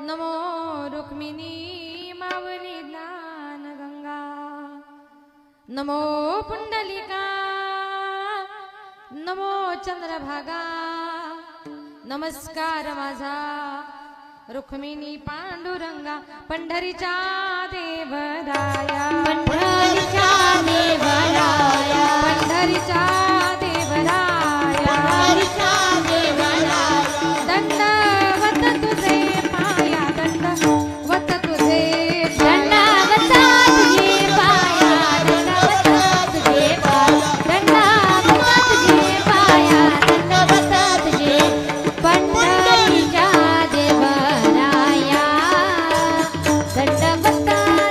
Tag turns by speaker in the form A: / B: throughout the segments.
A: नमो रुक्मिणी मावली ज्ञान गंगा, नमो पुंडलिका, नमो चंद्रभागा, नमस्कार माझा रुक्मिणी पांडुरंगा, पंढरीचा देवराया,
B: पंढरीचा देवराया,
A: पंढरीचा देवराया,
B: पंढरीचा देवराया,
A: दंडवत तुझे पाया, दंडवत तुझे
B: दंडवत तुझे पाया, दंडवत तुझे पाया, दंडवत तुझे पाया, दंडवत तुझे पंढरीचा देवराया, दंडवत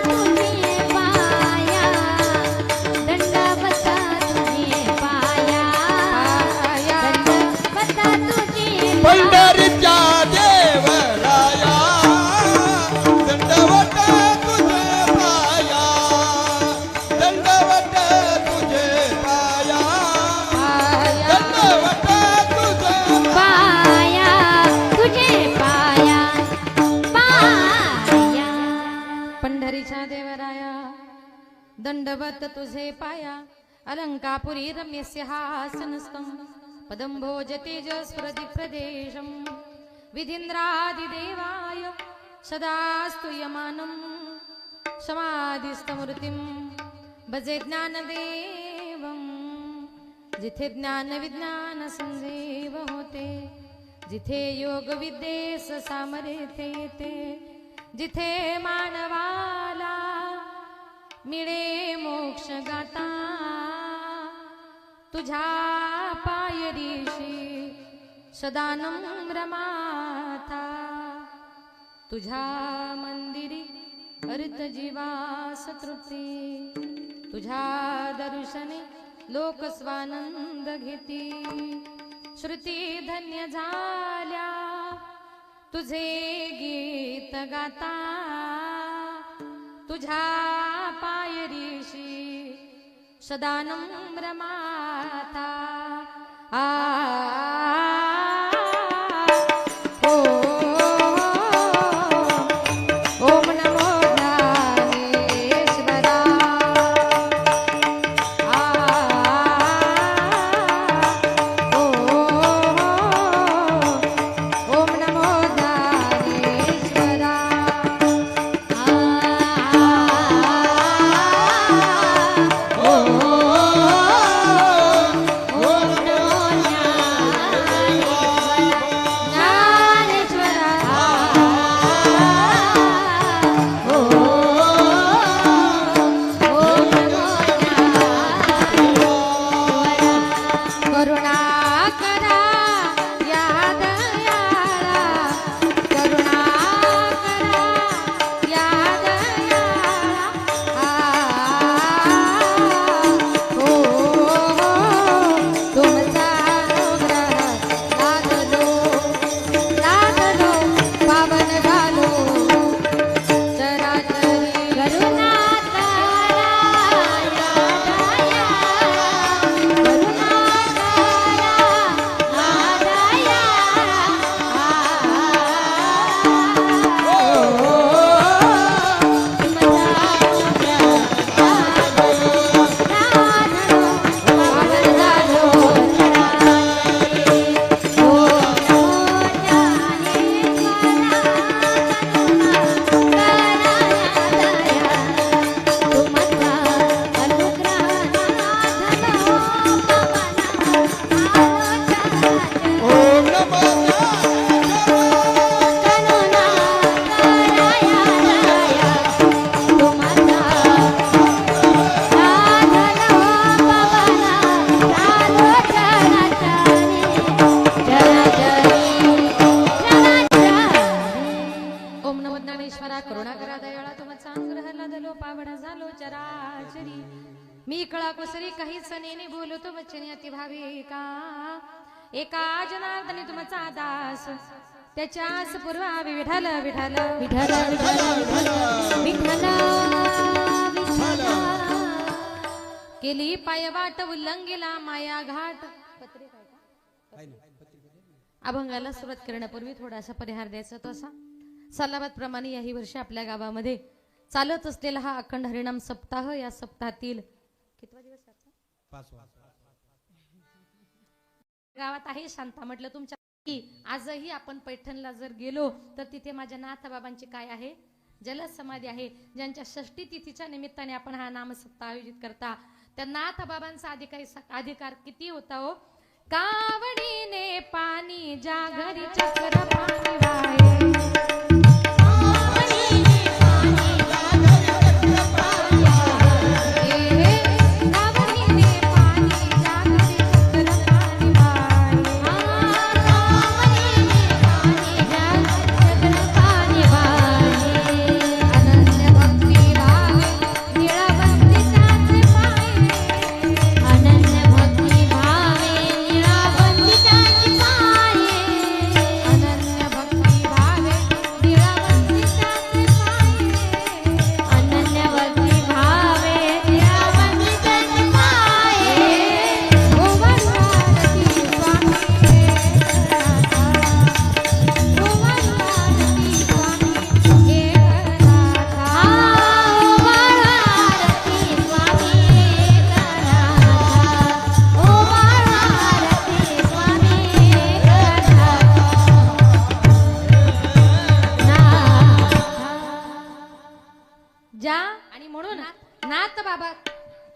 B: तुझे पाया, दंडवत तुझे पाया, दंडवत तुझे
C: पंढरीचा देवराया, दंडवत तुझे पाया, दंडवत तुझे पाया, दंडवत तुझे
B: पाया, तुझे पाया, पाया,
A: पंढरीचा देवराया, दंडवत तुझे पाया, अलंकापुरी रम्यस्य हासनस्थं पदं भोज तेजस्प्रति प्रदेशं विधीन्द्रादिदेवाय सदा स्तूयमानं समाधिस्थमूर्तिं भजे ज्ञानदेवं, जिथे ज्ञान विज्ञान संजीव होते, जिथे योग विद्येस सामर्थ्य येते, जिथे मानवाला मिळे मोक्ष गाता, तुझ्या पायरीशी सदानम्र माता, तुझ्या मंदिरी हरित जीवास तृप्ती, तुझ्या दर्शने लोक स्वानंद घेती, श्रुती धन्य झाल्या तुझे गीत गाता, तुझ्या पायरीशी सदानम्र माता, ओम नमो ज्ञानेश्वरा, ओम नमो ज्ञानेश्वरा, मी कळा कुसरी काही सनेने बोलतो वचने अति भाविका, एका जनार्दनी तुमचा दास, त्याच्यास पूर्वावी विठाल विठाल
B: विठ्ठल विठ्ठल विठ्ठल विठ्ठल
A: केली पायवाट उल्लंघिला माया घाट. अभंगाला सुरुवात करण्यापूर्वी थोडासा परिहार द्यायचा तो असा. सालाबाद प्रमाणे याही वर्षी आपल्या गावामध्ये चालत असलेला हा अखंड हरिनाम सप्ताह, या सप्ताहातील कितवा दिवस आहे आजचा? गावात आहे शांता. म्हटलं तुमच्या आजही आपण पैठणला जर गेलो तर तिथे माझ्या नाथ बाबांची काय आहे, जलसमाधी आहे. ज्यांच्या षष्टी तिथीच्या निमित्ताने आपण हा नाम सप्ताह आयोजित करता, त्या नाथ बाबांचा अधिकार किती होता हो. कावडीने पाणी ज्या घरी चक्र पाणी वाहे,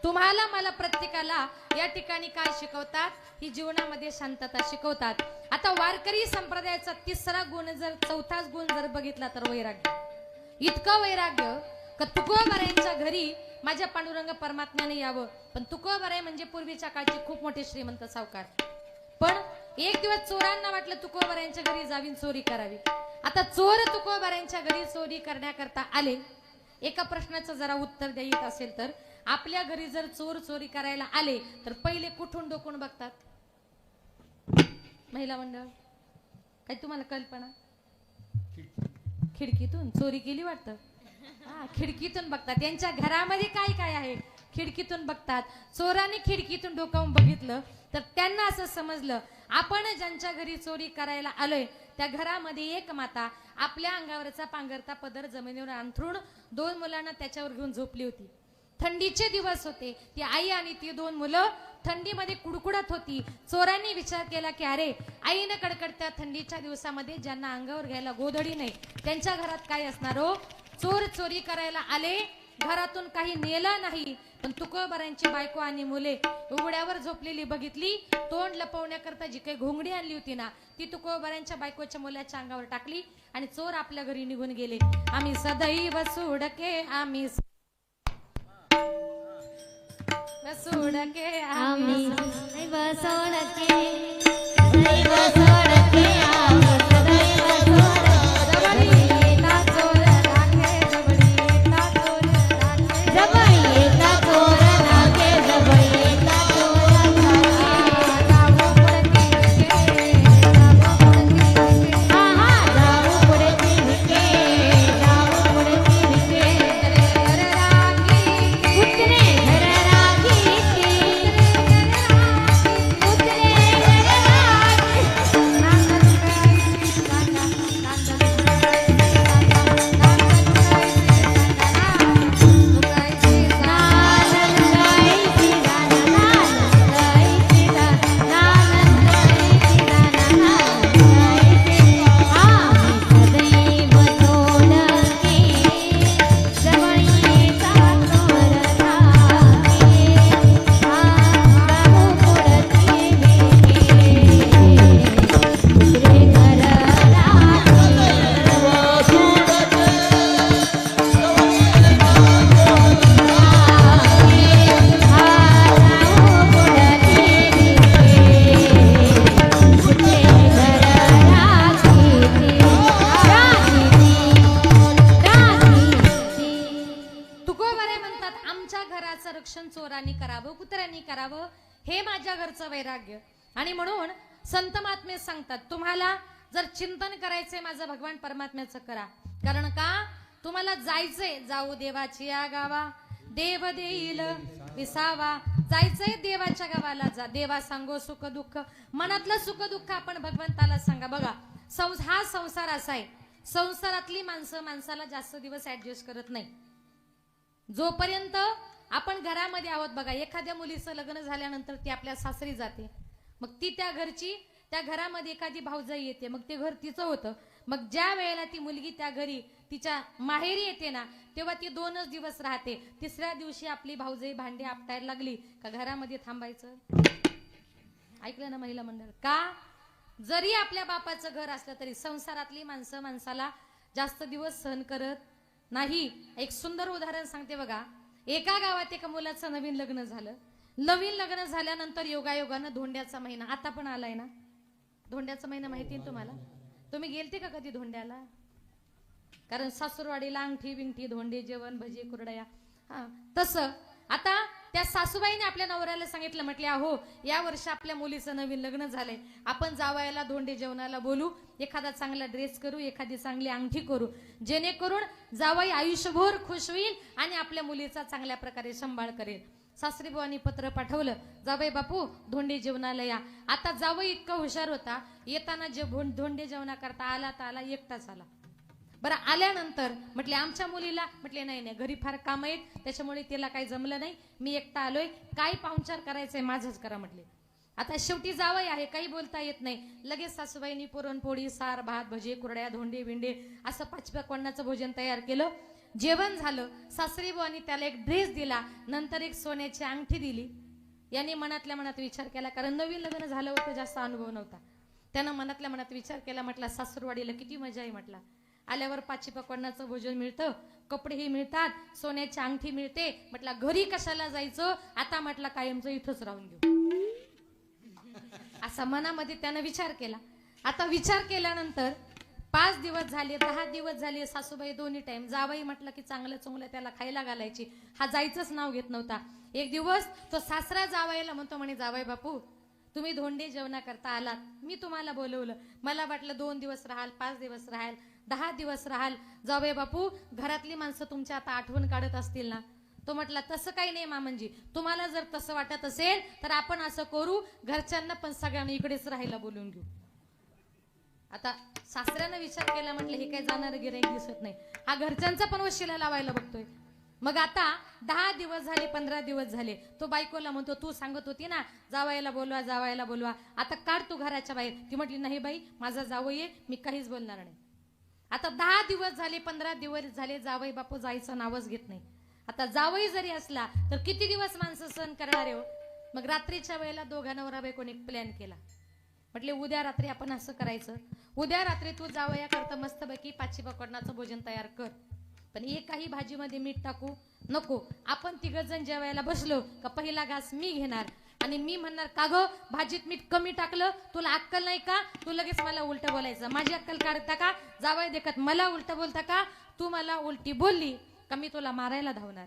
A: तुम्हाला मला प्रत्येकाला या ठिकाणी काय शिकवतात, ही जीवनामध्ये शांतता शिकवतात. आता वारकरी संप्रदायाचा तिसरा गुण जर चौथाच गुण जर बघितला तर वैराग्य. इतकं वैराग्य का तुकोबारायांच्या घरी माझ्या पांडुरंग परमात्म्याने यावं. पण तुकोबाराय म्हणजे पूर्वीच्या काळचे खूप मोठे श्रीमंत सावकार. पण एक दिवस चोरांना वाटलं तुकोबारायांच्या घरी जावीन चोरी करावी. आता चोर तुकोबारायांच्या घरी चोरी करण्याकरता आले. एका प्रश्नाचं जरा उत्तर द्यायचं असेल तर, आपल्या घरी जर चोर चोरी करायला आले तर पहिले कुठून डोकून बघतात? महिला मंडळ, काय तुम्हाला कल्पना? खिडकीतून चोरी केली वाटतं. हा, खिडकीतून बघतात. त्यांच्या घरामध्ये काय काय आहे खिडकीतून बघतात. चोराने खिडकीतून डोकावून बघितलं तर त्यांना असं समजलं, आपण ज्यांच्या घरी चोरी करायला आलोय त्या घरामध्ये एक माता आपल्या अंगावरचा पांघरता पदर जमिनीवर अंथरून 2 मुलांना त्याच्यावर घेऊन झोपली होती. थंडीचे दिवस होते. ती आई आणि ती 2 मुलं थंडीमध्ये कुडकुडत होती. चोरांनी विचार केला की अरे, आईनं कडकडत्या थंडीच्या दिवसामध्ये ज्यांना अंगावर घ्यायला गोधडी नाही त्यांच्या घरात काय असणार हो. चोर चोरी करायला आले, घरातून काही नेलं नाही, पण तुकोबारांची बायको आणि मुले उघड्यावर झोपलेली बघितली. तोंड लपवण्याकरता जी काही घोंगडी आणली होती ना, ती तुकोबारांच्या बायकोच्या मुलाच्या अंगावर टाकली आणि चोर आपल्या घरी निघून गेले. आम्ही सदैव सोडके, आम्ही सोडके, आम्ही
B: सदैव सोडके, सदैव सोडके, आम्ही सदैव सोडके.
A: येता चोर राखे, जबडी येता चोर राखे,
B: जबई येता चोर राखे, जबई येता चोर राखे.
A: जाऊ पुढे
B: जाऊ पुढे भिके, जाऊ पुढे भिके.
A: घर राखी,
B: उतरे घर राखी के, उतरे घर राखी.
A: रक्षण चोरांनी करावं, कुत्र्यांनी करावं, हे माझ्या घरचं वैराग्य. आणि म्हणून संत महात्मे सांगतात, तुम्हाला जर चिंतन करायचंय माझं भगवान परमात्म्याचं करा. कारण का तुम्हाला जायचंय, जाऊ देवाची या गावा, देव देईल विसावा. जायचंय देवाच्या गावाला, जा देवा सांगो सुख दुःख. मनातलं सुख दुःख आपण भगवंताला सांगा. बघा, हा संसार असा आहे, संसारातली माणसं माणसाला जास्त दिवस ऍडजस्ट करत नाही. जोपर्यंत आपण घरामध्ये आहोत बघा, एखाद्या मुलीचं लग्न झाल्यानंतर ती आपल्या सासरी जाते, मग ती त्या घरची, त्या घरामध्ये एखादी भाऊजाई येते, मग ते घर तिचं होतं. मग ज्या वेळेला ती मुलगी त्या घरी तिच्या माहेरी येते ना, तेव्हा ती 2च दिवस राहते. तिसऱ्या दिवशी आपली भाऊजाई भांडी आपटायला लागली का घरामध्ये थांबायचं? ऐकलं ना महिला मंडळ? का? जरी आपल्या बापाचं घर असलं तरी संसारातली माणसं माणसाला जास्त दिवस सहन करत नाही. एक सुंदर उदाहरण सांगते बघा. एका गावात एका मुलाचं नवीन लग्न झालं. नवीन लग्न झाल्यानंतर योगायोगानं धोंड्याचा महिना आता पण आलाय ना. धोंड्याचा महिना माहिती आहे तुम्हाला? तुम्ही गेलते का कधी धोंड्याला? कारण सासूरवाडीला अंगठी बिंगठी, धोंडे, जेवण, भजी, कुरडया. हा, तसं आता त्या सासूबाईने आपल्या नवऱ्याला सांगितलं, म्हटले अहो या वर्षी आपल्या मुलीचं नवीन लग्न झालंय, आपण जावयाला धोंडे जेवणाला बोलू, एखादा चांगला ड्रेस करू, एखादी चांगली अंगठी करू, जेणेकरून जावई आयुष्यभर खुश होईल आणि आपल्या मुलीचा चांगल्या प्रकारे सांभाळ करेल. सासरी बुवांनी पत्र पाठवलं, जावई बापू धोंडे जेवणाला या. आता जावई इतका हुशार होता, येताना जे धोंडे जेवणा करता आला तर आला, एकटाच आला. बरं, आल्यानंतर म्हटले आमच्या मुलीला, म्हटले नाही नाही घरी फार काम आहेत त्याच्यामुळे तिला काही जमलं नाही, मी एकटा आलोय, काय पाहुणचार करायचंय माझंच करा म्हटले. आता शेवटी जावई आहे, काही बोलता येत नाही. लगेच सासूबाईंनी पुरणपोळी, सार, भात, भजी, कुरड्या, धोंडे बिंडे असं 5 पक्वान्नाचं भोजन तयार केलं. जेवण झालं. सासरी बुवांनी त्याला एक ड्रेस दिला, नंतर एक सोन्याची अंगठी दिली. यांनी मनातल्या मनात विचार केला, कारण नवीन लग्न झालं होतं, जास्त अनुभव नव्हता. त्यानं मनातल्या मनात विचार केला, म्हटला सासूरवाडीला किती मजा आहे. म्हटला आल्यावर 5 पक्वान्नाचं भोजन मिळतं, कपडेही मिळतात, सोन्याची अंगठी मिळते. म्हटला घरी कशाला जायचं, आता म्हटला कायमचं इथंच राहून घेऊ, असा मनामध्ये त्यानं विचार केला. आता विचार केल्यानंतर 5 दिवस झाले, 10 दिवस झाले. सासूबाई दोन्ही टाइम, जावई म्हटलं की चांगलं चोंगलं त्याला खायला घालायची, हा जायचंच नाव घेत नव्हता. एक दिवस तो सासरा जावयाला म्हणतो, म्हणे जावई बापू तुम्ही धोंडे जेवणा करता आलात, मी तुम्हाला बोलवलं, मला वाटलं 2 दिवस राहाल, 5 दिवस राहाल, 10 दिवस राहाल. जावई बापू घरातली माणसं तुमच्या आता आठवण काढत असतील ना. तो म्हटला तसं काही नाही मामनजी, तुम्हाला जर तसं वाटत असेल तर आपण असं करू, घरच्यांना पण सगळ्यांना इकडेच राहायला बोलून घेऊ. आता सासऱ्यानं विचार केला, म्हटलं हे काय जाणार गिराईक दिसत नाही, हा घरच्यांचा पण वशिला लावायला बघतोय. मग आता 10 दिवस झाले, 15 दिवस झाले. तो बायकोला म्हणतो, तू सांगत होती ना जावयाला बोलवा, जावयाला बोलवा, आता काढ तू घराच्या बाहेर. ती म्हटली नाही बाई, माझा जावई आहे, मी काहीच बोलणार नाही. आता 10 दिवस झाले, 15 दिवस झाले, जावई बापू जायचं नावच घेत नाही. आता जावई जरी असला तर किती दिवस माणसं सहन करणार आहे हो. मग रात्रीच्या वेळेला दोघा नवरा बायकोने प्लॅन केला. म्हटले उद्या रात्री आपण असं करायचं, उद्या रात्री तू जावया करता मस्तपैकी 5 पक्वान्नाचं भोजन तयार कर, पण एकही भाजीमध्ये मीठ टाकू नको. आपण 3 जण जेवायला बसलो का पहिला घास मी घेणार आणि मी म्हणणार, का ग भाजीत मीठ कमी टाकलं, तुला अक्कल नाही का, तू लगेच मला उलट बोलायचं, माझी अक्कल काढता का, जावई देखत मला उलट बोलता का, तू मला उलटी बोलली का मी तुला मारायला धावणार.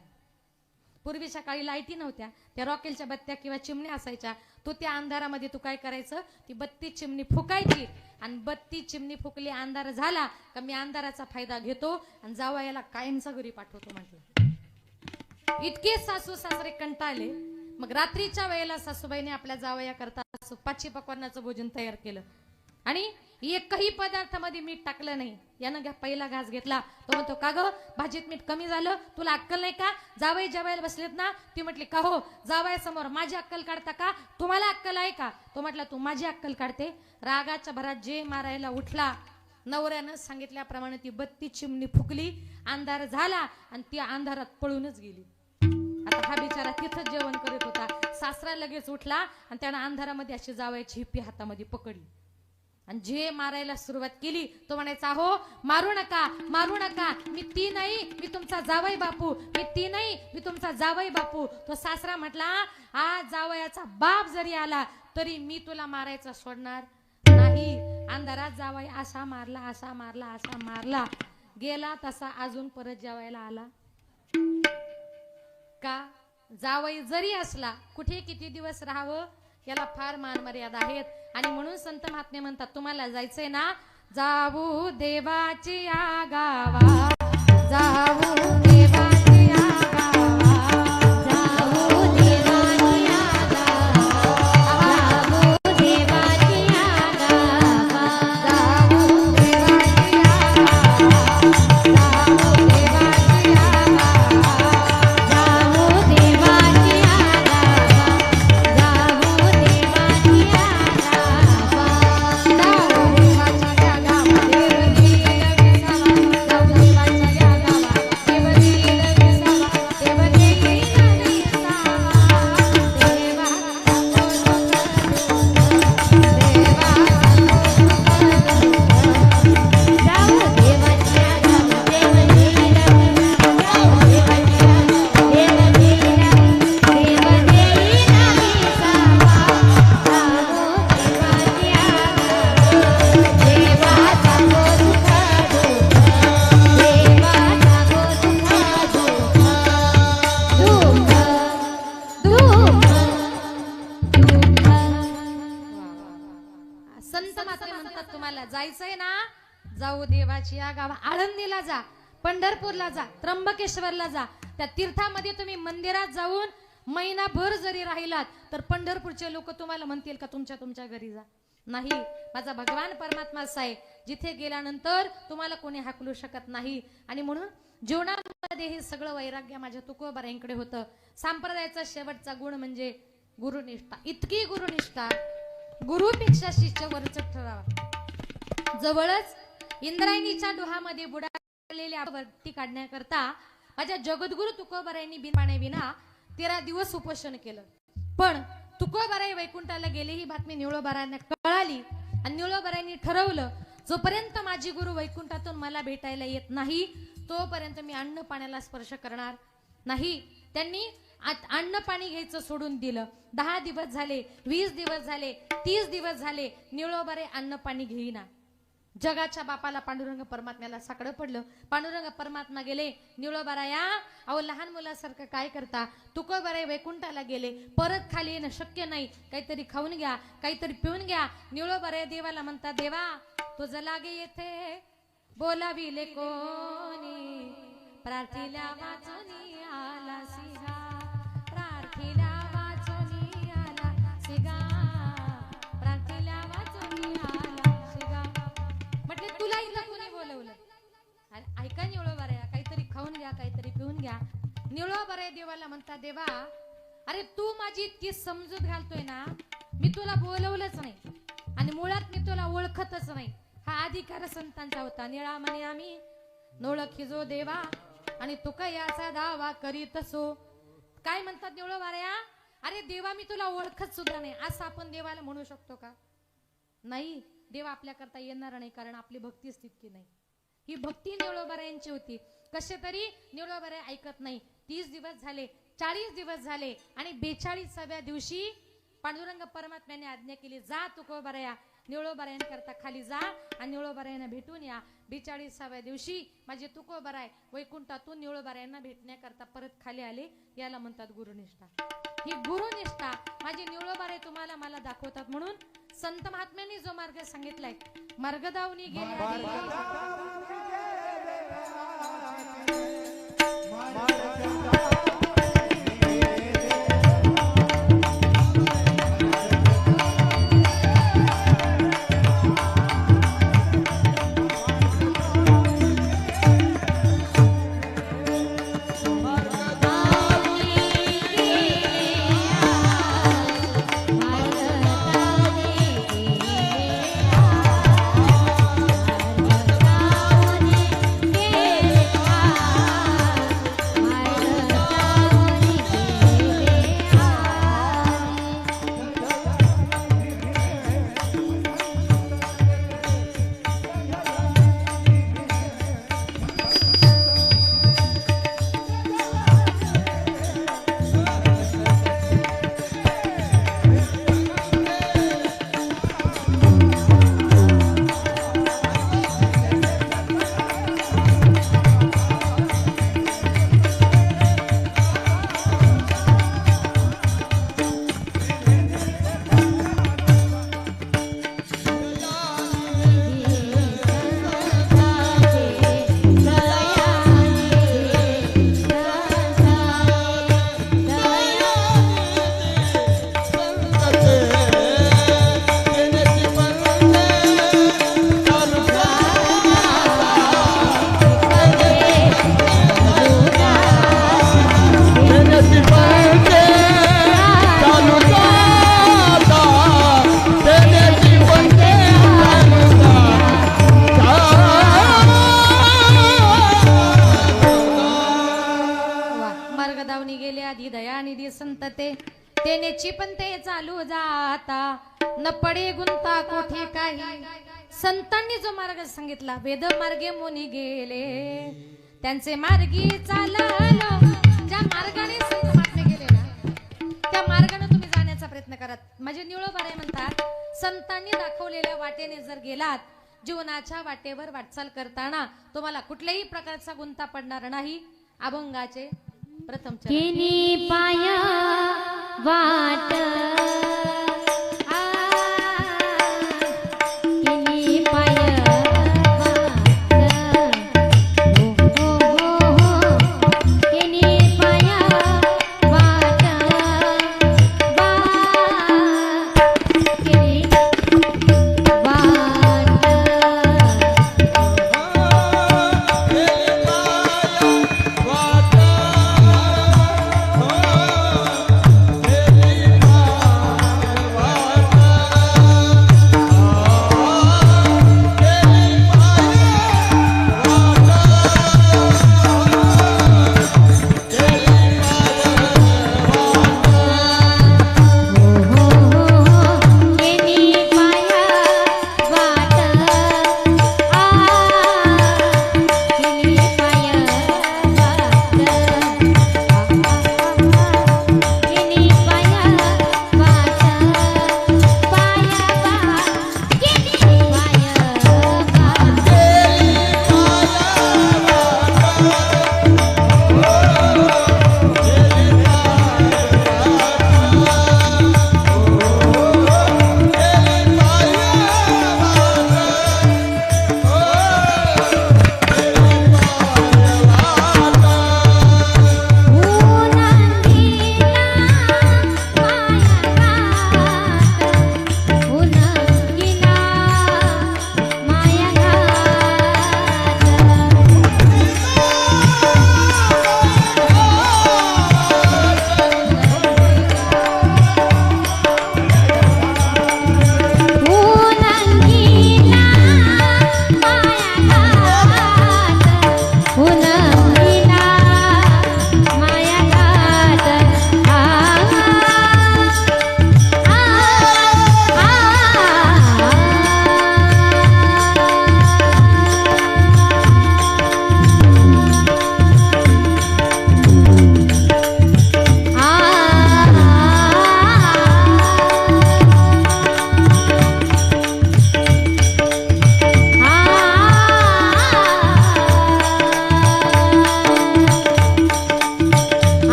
A: पूर्वीच्या काळी लाईटी नव्हत्या, त्या रॉकेलच्या बत्त्या किंवा चिमण्या असायच्या. तो त्या अंधारामध्ये तू काय करायचं, ती बत्ती चिमणी फुकायची आणि बत्ती चिमणी फुकली, अंधार झाला का मी अंधाराचा फायदा घेतो आणि जावयाला कायमचा घरी पाठवतो. म्हटलं इतके सासू सासरे कंटाळले. मग रात्रीच्या वेळेला सासूबाईने आपल्या जावया करता 5 पक्वान्नाचं भोजन तयार केलं आणि एकही पदार्थामध्ये मीठ टाकलं नाही. यानं पहिला घास घेतला. तो म्हणतो, का ग भाजीत मीठ कमी झालं, तुला अक्कल नाही का, जावई जेवायला बसलेत ना. ती म्हटली, का हो जावया समोर माझी अक्कल काढता का, तुम्हाला अक्कल आहे का. तो म्हटला, तू माझी अक्कल काढते. रागाच्या भरात जे मारायला उठला. नवऱ्यानं सांगितल्याप्रमाणे ती बत्ती चिमणी फुकली, अंधार झाला आणि ती अंधारात पळूनच गेली. आता हा बिचारा तिथंच जेवण करत होता. सासरा लगेच उठला आणि त्यानं अंधारामध्ये अशी जावयाची हिप्पी हातामध्ये पकडली आणि जे मारायला सुरुवात केली. तो म्हणायचा, हो मारू नका, मारू नका, मी ती नाही, मी तुमचा जावई बापू, मी ती नाही, मी तुमचा जावई बापू. तो सासरा म्हटला, आज जावयाचा बाप जरी आला तरी मी तुला मारायचा सोडणार नाही. अंधारात जावई असा मारला, असा मारला, असा मारला, गेला तसा अजून परत जेवायला आला का. जावई जरी असला कुठे किती दिवस राहावं याला फार मान मर्यादा आहेत. आणि म्हणून संत महात्मे म्हणतात, तुम्हाला जायचंय ना, जाऊ देवाची गावा, जाऊ देवाची गावा,
B: जाऊ देवाची गावा, जाऊ देवाची गावा,
A: जाऊ देवाची गावा. जाऊ देवाची या गावा, आळंदीला जा, पंढरपूरला जा, त्र्यंबकेश्वरला जा, त्या तीर्थामध्ये तुम्ही मंदिरात जाऊन महिनाभर जरी राहिलात तर पंढरपूरचे लोक तुम्हाला म्हणतील का तुमच्या घरी जा. नाही, माझा भगवान परमात्मा असा आहे जिथे गेल्यानंतर तुम्हाला कोणी हाकलू शकत नाही. आणि म्हणून जीवनामध्ये हे सगळं वैराग्य माझ्या तुकोबारायांकडे होतं. संप्रदायाचा शेवटचा गुण म्हणजे गुरुनिष्ठा. इतकी गुरुनिष्ठा, गुरुपेक्षा शिष्य वरच ठरावा. जवळच इंद्रायणीच्या डोहामध्ये बुडालेल्या वरती काढण्याकरता माझ्या जगद्गुरु तुकोबारायांनी बिनपाण्याविना 13 दिवस उपोषण केलं. पण तुकोबाराय वैकुंठाला गेले ही बातमी निवळोबारायांना कळाली आणि निवळोबारायांनी ठरवलं जोपर्यंत माझी गुरु वैकुंठातून मला भेटायला येत नाही तोपर्यंत मी अन्न पाण्याला स्पर्श करणार नाही. त्यांनी अन्न पाणी घ्यायचं सोडून दिलं. 10 दिवस झाले, 20 दिवस झाले, 30 दिवस झाले, निवळोबाराय अन्न पाणी घेईना. जगाच्या बापाला पांडुरंग परमात्म्याला साकडं पडलं. पांडुरंग परमात्मा गेले, निवळोबाराया अहो लहान मुलासारखं काय करता, तुकोबाराय वैकुंठाला गेले, परत खाली येणं शक्य नाही, काहीतरी खाऊन घ्या, काहीतरी पिऊन घ्या. निवळोबाराय देवाला म्हणता, देवा तुझं लागे येथे बोलाविले कोणी, प्रार्थीला वाचूनी आला सिगा, प्रार्थीला वाचूनी आला सिगा, प्रार्थीला वाचूनी आला सिगा. म्हटले तुला इथं कोणी बोलवलं? ऐका निवळोबाराया, काहीतरी खाऊन घ्या, काहीतरी पिऊन घ्या. निवळोबाराय देवाला म्हणता, देवा अरे तू माझी इतकी समजूत घालतोय ना, मी तुला बोलवलंच नाही आणि मुळात मी तुला ओळखतच नाही. हा अधिकार संतांचा होता. निळा म्हणे आम्ही नोळखी जो देवा आणि तुका याचा दावा करीत असो. काय म्हणतात निवळोबाराया, अरे देवा मी तुला ओळखत सुद्धा नाही, असं आपण देवाला म्हणू शकतो का? नाही, देव आपल्या करता येणार नाही, कारण आपली भक्तीच तितकी नाही. ही भक्ती निवळोबारायांची होती. कसे तरी निवळोबाराय ऐकत नाही. 30 दिवस झाले, 40 दिवस झाले आणि 42व्या दिवशी पांडुरंग परमात्म्याने आज्ञा केली, जा तुकोबाराया निवळोबारायांकरता खाली जा आणि निवळोबारायांना भेटून या. 42व्या दिवशी माझे तुकोबाराय वैकुंठातून निवळोबारायांना भेटण्याकरता परत खाली आले. याला म्हणतात गुरुनिष्ठा. ही गुरुनिष्ठा माझे निवळोबाराय तुम्हाला मला दाखवतात. म्हणून संत महात्म्यांनी जो मार्ग सांगितलाय, मार्गदावनी गेले न पडे गुंता कोठे काही. संतांनी जो मार्ग सांगितला, वेद मार्गे मुनी गेले, त्यांचे मार्गी चाललो. ज्या मार्गाने संत महात्मे गेले ना, त्या मार्गाने तुम्ही जाण्याचा प्रयत्न करा. माझे निवळोबाराय म्हणतात, संतांनी दाखवलेल्या वाटेने जर गेलात, जीवनाच्या वाटेवर वाटचाल करताना तुम्हाला कुठल्याही प्रकारचा गुंता पडणार नाही. अभंगाचे प्रथम
B: केली पाया वाट, केली पाया वाट,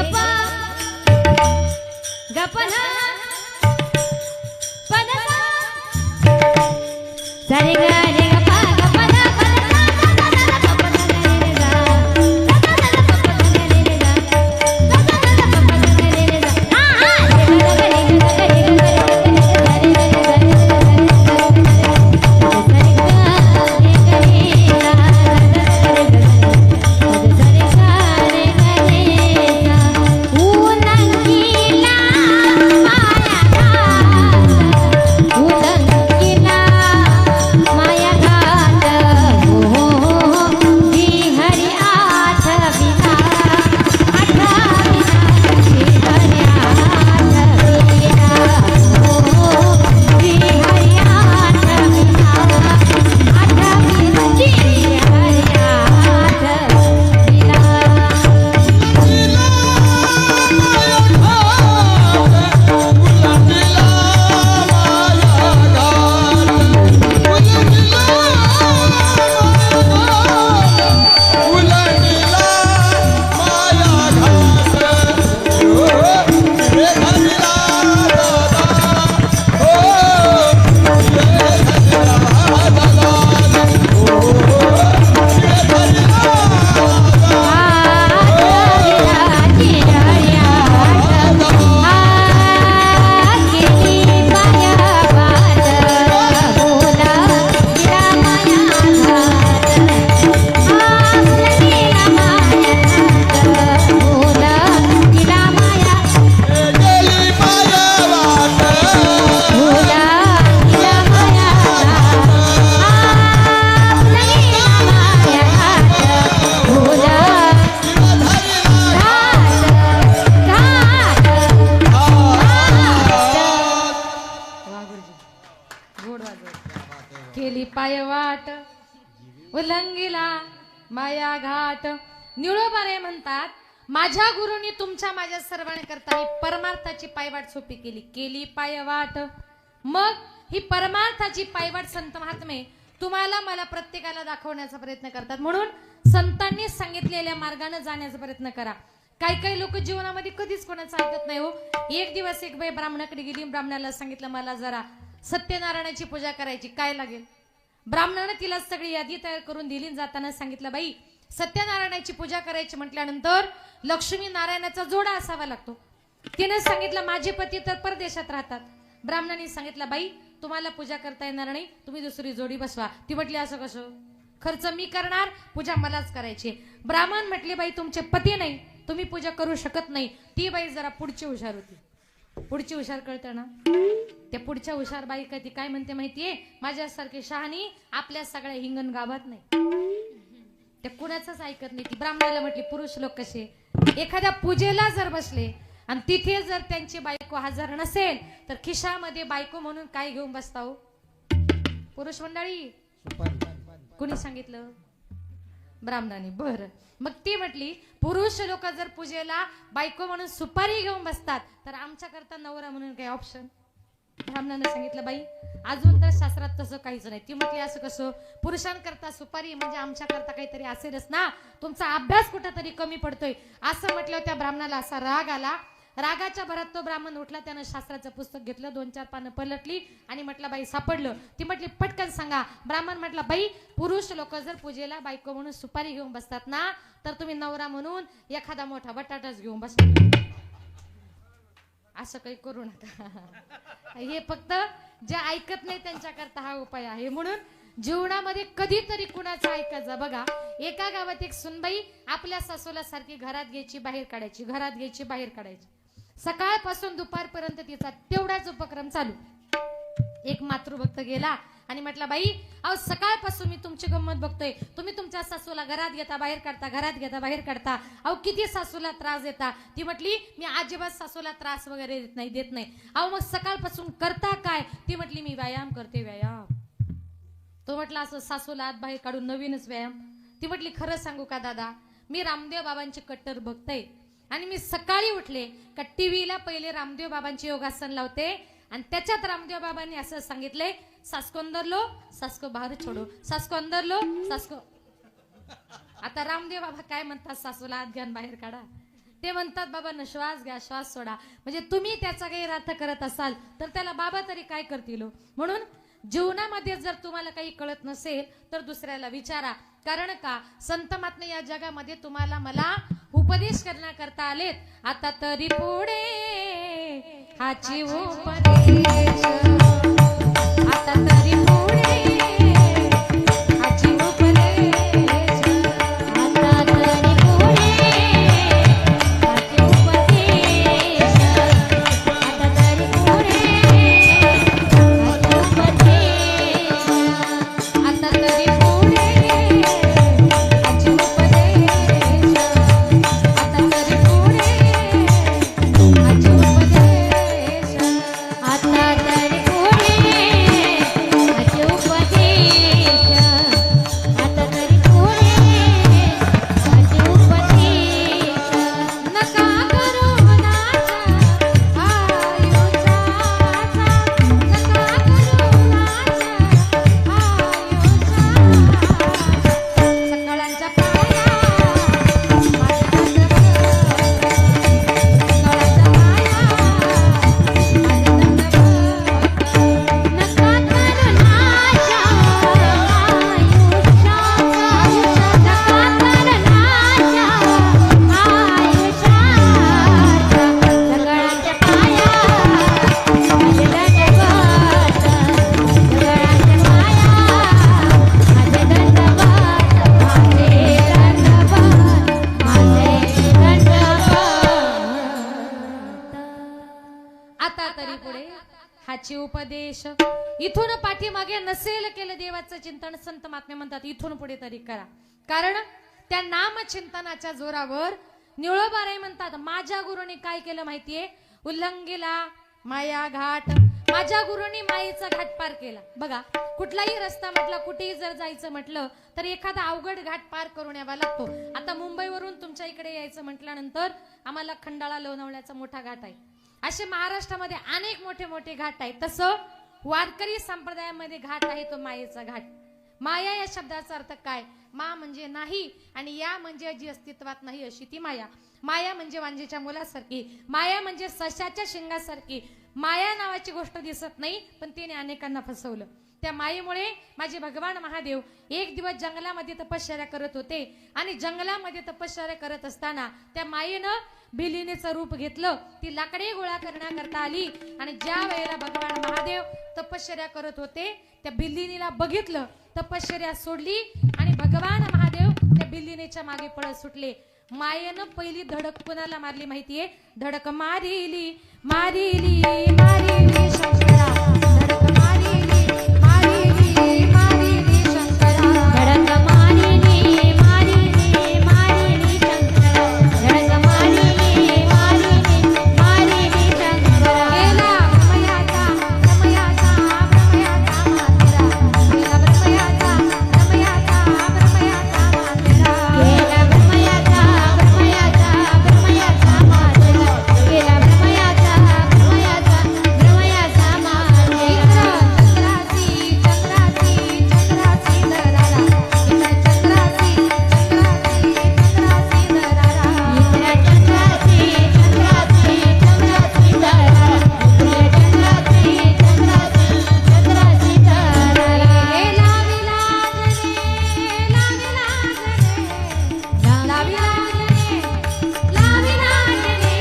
A: गपा गपना पदसा सारे ग रे ग पा ग पा दा पा दा दा दा दा पा दा रे रे गा दा दा दा पा दा रे रे गा दा दा दा पा दा रे रे गा हा हा रे गा रे गा रे गा रे गा केली पायवाट उलंगिला माया घाट. निळोबारे म्हणतात माझ्या गुरुनी तुमच्या माझ्या सर्वांकरता ही परमार्थाची पायवाट सोपी केली. केली पायवाट. मग ही परमार्थाची पायवाट संत महात्मे तुम्हाला मला प्रत्येकाला दाखवण्याचा प्रयत्न करतात. म्हणून संतांनी सांगितलेल्या मार्गाने जाण्याचा प्रयत्न करा. काही काही लोक जीवनामध्ये कधीच कोणाचं ऐकत नाही हो. एक दिवस एक बाई ब्राह्मणाकडे गेली. ब्राह्मणाला सांगितलं मला जरा सत्यनारायणाची पूजा करायची, काय लागेल. ब्राह्मणाने तिला सगळी यादी तयार करून दिली. जाताना सांगितलं बाई सत्यनारायणाची पूजा करायची म्हटल्यानंतर लक्ष्मी नारायणाचा जोडा असावा लागतो. तिने सांगितलं माझे पती तर परदेशात राहतात. ब्राह्मणाने सांगितलं बाई तुम्हाला पूजा करता येणार नाही, तुम्ही दुसरी जोडी बसवा. ती म्हटली असं कसं, खर्च मी करणार, पूजा मलाच करायची. ब्राह्मण म्हटले बाई तुमचे पती नाही, तुम्ही पूजा करू शकत नाही. ती बाई जरा पुढची हुशार होती. पुढची हुशार कळतं ना, त्या पुढच्या हुशार बाई ती काय म्हणते माहितीये, माझ्यासारखी शहाणी आपल्या सगळ्या हिंगण गावात नाही. त्या कुणाचंच ऐकत नाही. ती ब्राह्मणाला म्हटली पुरुष लोक कसे, एखाद्या पूजेला जर बसले आणि तिथे जर त्यांची बायको हजर नसेल तर खिशामध्ये बायको म्हणून काय घेऊन बसता हो पुरुष मंडळी. कुणी सांगितलं, ब्राह्मणाने. बरं, मग ती म्हटली पुरुष लोक जर पूजेला बायको म्हणून सुपारी घेऊन बसतात तर आमच्या करता नवरा म्हणून काही ऑप्शन. ब्राह्मणाने सांगितलं बाई अजून तर शास्त्रात तसं काहीच नाही. ती म्हटली असं कसं, पुरुषांकरता सुपारी म्हणजे आमच्या करता काहीतरी असेलच ना, तुमचा अभ्यास कुठेतरी कमी पडतोय असं म्हटलं. त्या ब्राह्मणाला असा राग आला. रागाच्या भरात तो ब्राह्मण उठला. त्यानं शास्त्राचं पुस्तक घेतलं, 2-4 पानं पलटली आणि म्हटलं बाई सापडलं. ती म्हटली पटकन सांगा. ब्राह्मण म्हटलं बाई पुरुष लोक जर पूजेला बायको म्हणून सुपारी घेऊन बसतात ना तर तुम्ही नवरा म्हणून एखादा मोठा बटाटाच घेऊन बसता. असं काही करू नका. हे फक्त जे ऐकत नाही त्यांच्याकरता हा उपाय आहे. म्हणून जीवनामध्ये कधीतरी कुणाचं ऐकायचं. बघा एका गावात एक सुनबाई आपल्या सासूला सारखी घरात घ्यायची बाहेर काढायची, घरात घ्यायची बाहेर काढायची. सकाळपासून दुपारपर्यंत तिचा तेवढाच उपक्रम चालू. एक मातृभक्त गेला आणि म्हटला बाई अहो सकाळपासून मी तुमची गंमत बघतोय, तुम्ही तुमच्या सासूला घरात घेता बाहेर काढता, घरात घेता बाहेर काढता, अहो किती सासूला त्रास देता. ती म्हटली मी अजिबात सासूला त्रास वगैरे देत नाही. अहो मग सकाळपासून करता काय. ती म्हटली मी व्यायाम करते, व्यायाम. तो म्हटला असं सासूला आत बाहेर काढून नवीनच व्यायाम. ती म्हटली खरं सांगू का दादा, मी रामदेव बाबांची कट्टर बघते आणि मी सकाळी उठले का टीव्हीला पहिले रामदेव बाबांची योगासन लावते आणि त्याच्यात रामदेव बाबांनी असं सांगितले सासको अंदर लो सासको बाहेर छोडो, सासको अंदर लो सासको. आता रामदेव बाबा काय म्हणतात, सासूला आत घ्या बाहेर काढा. ते म्हणतात बाबांनो श्वास घ्या श्वास सोडा. म्हणजे तुम्ही त्याचा गैरअर्थ करत असाल तर त्याला बाबा तरी काय करतील. म्हणून जीवनामध्ये जर तुम्हाला काही कळत नसेल तर दुसऱ्याला विचारा. कारण का संत महात्मे या जगामध्ये तुम्हाला मला उपदेश करण्याकरता आलेत. आता तरी पुढे हाची उपदेश, आता तरी पुढे हाची उपदेश,
B: आता तरी पुढे हाची उपदेश, आता तरी पुढे हाची उपदेश,
A: आता तरी पुढे हाची उपदेश, आता तरी पुढे हाची उपदेश.
B: आता तरी पुढे हाची उपदेश, आता तरी पुढे हाची उपदेश.
A: नका करू मनाचा आयुष्याचा, नका करू मनाचा आयुष्याचा. सकाळच्या पाया माझ्या सकाळच्या पाया
B: नका करू नाचा आयुष्याचा, नका करू नाचा आयुष्याचा. सगळ्यांच्या पाया माझे दंडवत, सगळ्यांच्या पाया माझे दंडवत, माझे दंडवत.
A: आता तरी पुढे हाची उपदेश. इथून पाठीमागे नसेल केलं देवाचं चिंतन संत महात्मे म्हणतात इथून पुढे तरी करा. कारण त्या नामचिंतनाच्या जोरावर निळोबाराय म्हणतात माझ्या गुरुनी काय केलं माहितीये, उल्लंघिला माया घाट. माझ्या गुरुनी मायेचा घाट पार केला. बघा कुठलाही रस्ता म्हटला, कुठेही जर जायचं म्हटलं तर एखादा अवघड घाट पार करून यावा लागतो. आता मुंबईवरून तुमच्या इकडे यायचं म्हटल्यानंतर आम्हाला खंडाळा लोणावळ्याचा मोठा घाट आहे. असे महाराष्ट्रामध्ये अनेक मोठे मोठे घाट आहेत. तसं वारकरी संप्रदायामध्ये घाट आहे तो मायेचा घाट. माया या शब्दाचा अर्थ काय, मा म्हणजे नाही आणि या म्हणजे जी अस्तित्वात नाही अशी ती माया. माया म्हणजे वांजेच्या मुलासारखी, माया म्हणजे सशाच्या शिंगासारखी. माया नावाची गोष्ट दिसत नाही पण तिने अनेकांना फसवलं. त्या मायेमुळे माझे भगवान महादेव एक दिवस जंगलामध्ये तपश्चर्या करत होते आणि जंगलामध्ये तपश्चर्या करत असताना त्या मायेनं भिलिनीचं रूप घेतलं. ती लाकडे गोळा करण्याकरता आली आणि ज्या वेळेला भगवान महादेव तपश्चर्या करत होते त्या भिल्लिनीला बघितलं, तपश्चर्या सोडली आणि भगवान महादेव त्या भिल्लिनीच्या मागे पळत सुटले. मायेनं पहिली धडक कुणाला मारली माहितीये, धडक मारिली मारिली मारिली शंकरा, धडक मारिली मारिली मारिली शंकरा,
B: धडक मारिली मारिली मारिली शंकरा, धडक मारिली मारिली मारिली शंकरा.
A: गेला ब्रह्मयाचा ब्रह्मयाचा ब्रह्मयाचा मातेरा, गेला ब्रह्मयाचा ब्रह्मयाचा ब्रह्मयाचा मातेरा.
B: गेला ब्रह्मयाचा ब्रह्मयाचा ब्रह्मयाचा मातेरा, गेला ब्रह्मयाचा ब्रह्मयाचा ब्रह्मयाचा मातेरा.
A: चंद्रासी चंद्रासी चंद्रासी धरारा, इंद्र चंद्रासी चंद्रासी चंद्रासी धरारा.
B: इंद्र चंद्रासी चंद्रासी चंद्रासी धरारा, इंद्र चंद्रासी चंद्रासी चंद्रासी धरारा.
A: लावी लागणे लावी लागणे लावी लागणे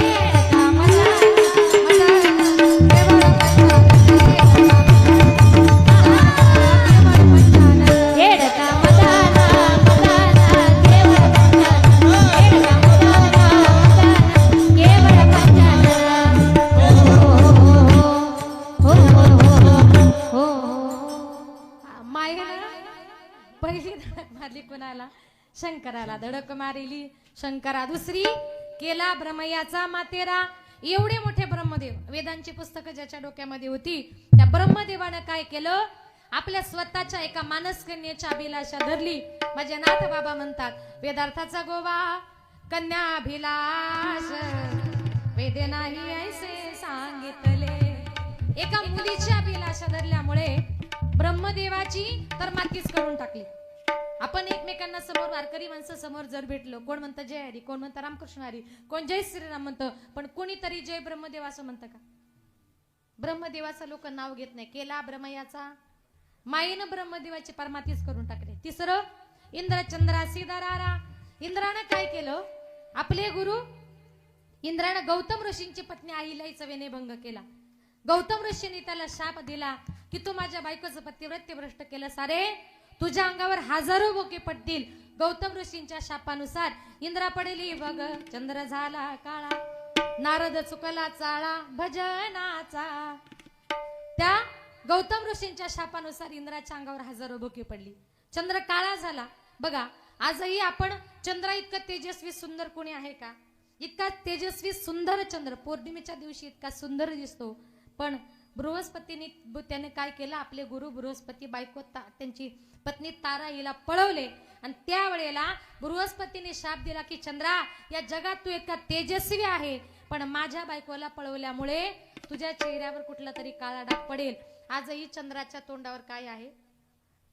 A: कामला
B: येडका मदाना मदाना केवळ पंचाना, येडका मदाना मदाना केवळ पंचाना. हो हो हो.
A: मायेनं पहिली धडक मारली कुणाला, शंकराला धडक मारिली शंकरा. दुसरी केला ब्रह्मयाचा मातेरा. एवढे मोठे ब्रह्मदेव, वेदांची पुस्तकं ज्याच्या डोक्यामध्ये होती त्या ब्रह्मदेवानं काय केलं, आपल्या स्वतःच्या एका मानसकन्येच्या अभिलाषा धरली. माझे नाथ बाबा म्हणतात वेदार्थाचा गोवा कन्याभिलाष वेदे नाही ऐसे सांगितले. एका मुलीची अभिलाषा धरल्यामुळे ब्रह्मदेवाची तर मातीच करून टाकली. आपण एकमेकांना समोर वारकरी माणसं समोर जर भेटलो, कोण म्हणतं जय हरी, कोण म्हणतं रामकृष्ण हरी, कोण जय श्रीराम म्हणतं, पण कोणीतरी जय ब्रह्मदेव असं म्हणतं का? ब्रह्मदेवाचं लोक नाव घेत नाही. केला ब्रह्मयाचा, मायेनं ब्रह्मदेवाची परमातीच करून टाकले. तिसरं इंद्रचंद्रा सीधारारा. इंद्रानं काय केलं? आपले गुरु इंद्रानं गौतम ऋषींची पत्नी अहिल्याचा विनयभंग केला. गौतम ऋषींनी त्याला शाप दिला की तू माझ्या बायकोचं पतिव्रत्य भ्रष्ट केलं, सारे तुझ्या अंगावर हजारो बोके पडतील. गौतम ऋषींच्या शापानुसार इंद्रा पडेली बघ, चंद्र झाला काळा, नारद चुकला चाळा भजनाचा. त्या गौतम ऋषींच्या शापानुसार इंद्राच्या अंगावर हजारो बोके पडली, चंद्र काळा झाला. बघा आजही आपण चंद्रा इतका तेजस्वी सुंदर कोणी आहे का? इतका तेजस्वी सुंदर चंद्र पौर्णिमेच्या दिवशी इतका सुंदर दिसतो. पण बृहस्पतीने त्याने काय केलं? आपले गुरु बृहस्पती बायको त्यांची पत्नी तारा हिला पळवले आणि त्यावेळेला बृहस्पतीने शाप दिला की चंद्रा, या जगात तू इतका तेजस्वी आहे, पण माझ्या बायकोला पळवल्यामुळे तुझ्या चेहऱ्यावर कुठला तरी काळा डाग पडेल. आजही चंद्राच्या तोंडावर काय आहे?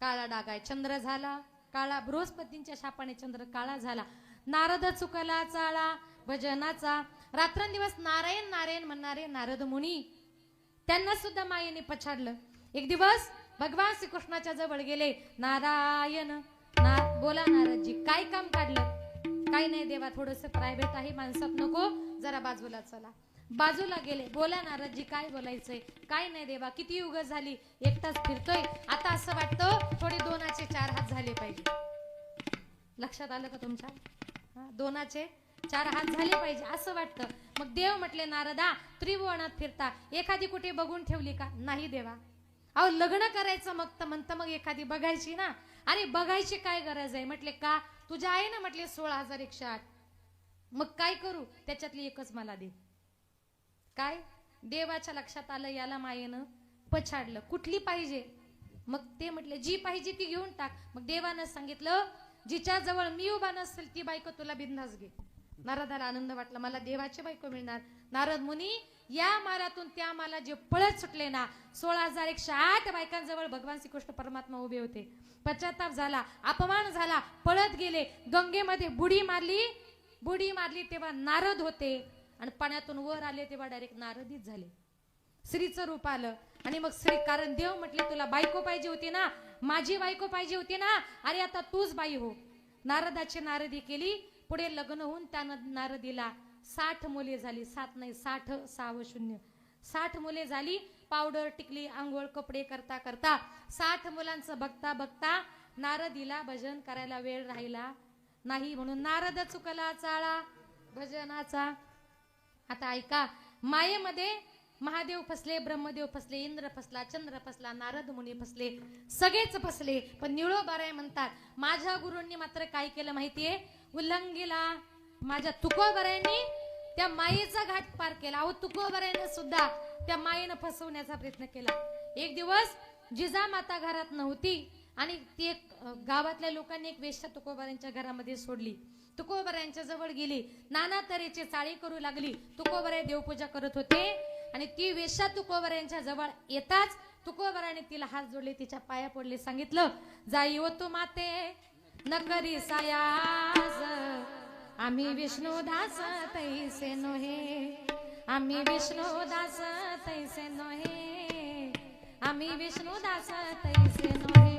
A: काळा डाग आहे. चंद्र झाला काळा, बृहस्पतींच्या शापाने चंद्र काळा झाला. नारद चुकला चाळा भजनाचा. रात्रंदिवस नारायण नारायण म्हणणारे नारद मुनी, त्यांना सुद्धा मायेने पछाडलं. एक दिवस भगवान श्रीकृष्णाच्या जवळ गेले. नारायण बोला नारदजी, काय काम काढलं? काय नाही देवा, थोडस प्रायव्हेट आहे, माणसात नको, जरा बाजूला चला. बाजूला गेले. बोला नारदजी, काय बोलायचंय? काय नाही देवा, किती युग झाली एकटाच फिरतोय, आता असं वाटतं थोडे दोनाचे चार हात झाले पाहिजे. लक्षात आलं का तुमच्या? दोनाचे चार हात झाले पाहिजे असं वाटतं. मग देव म्हटले नारदा, त्रिभुवनात फिरता एखादी कुठे बघून ठेवली का? नाही देवा. अहो लग्न करायचं मग एखादी बघायची ना. अरे बघायची काय गरज आहे? म्हटले का? तुझ्या आहे ना म्हटले 16,108. मग काय करू? त्याच्यातली एकच मला दे. काय? देवाच्या लक्षात आलं याला मायेनं पछाडलं. कुठली पाहिजे? मग ते म्हटले जी पाहिजे ती घेऊन टाक. मग देवानं सांगितलं जिच्या जवळ मी उभा नसेल ती बायको तुला बिंदास घे. नारदाला आनंद वाटला, मला देवाची बायको मिळणार. नारद मुनी, या मालातून त्या माला जे पळत सुटले ना, 16,108 बायकांजवळ भगवान श्रीकृष्ण परमात्मा उभे होते. पश्चाताप झाला, अपमान झाला, पळत गेले, गंगेमध्ये बुडी मारली तेव्हा नारद होते आणि पाण्यातून वर आले तेव्हा डायरेक्ट नारदीच झाले. स्त्रीचं रूप आलं आणि मग स्त्री, कारण देव म्हटले तुला बायको पाहिजे होती ना, माझी बायको पाहिजे होती ना, अरे आता तूच बाई हो. नारदाची नारदी केली. पुढे लग्न होऊन त्या नारदीला 60 मुले झाली. 7 नाही 60, 6 60 मुले झाली. पावडर टिकली, आंघोळ कपडे करता करता 60 मुलांचं बघता बघता नारदीला भजन करायला वेळ राहिला नाही, म्हणून नारद चुकला चाळा भजनाचा. आता ऐका, मायेमध्ये महादेव फसले, ब्रह्मदेव फसले, इंद्र फसला, चंद्र फसला, नारद मुनी फसले, सगळेच फसले. पण निळोबाराय म्हणतात माझ्या गुरूंनी मात्र काय केलं माहितीये? उल्लंघिला. माझ्या तुकोबरायांनी त्या मायेचा घाट पार केला. अहो तुकोबरायानं सुद्धा त्या मायेनं फसवण्याचा प्रयत्न केला. एक दिवस जिजामाता घरात नव्हती आणि ती गावातल्या लोकांनी एक वेश्या तुकोबरायांच्या घरामध्ये सोडली. तुकोबरायांच्या जवळ गेली, नाना तऱ्हेचे चाळी करू लागली. तुकोबराय देवपूजा करत होते आणि ती वेश्या तुकोबरायांच्या जवळ येताच तुकोबराने तिला हात जोडले, तिच्या पाया पडले, सांगितलं जाई हो तू माते नकरी सायास, आम्ही विष्णुदास तैसे नोहे, आम्ही विष्णुदास तैसे नोहे, आम्ही विष्णुदास तैसे नोहे.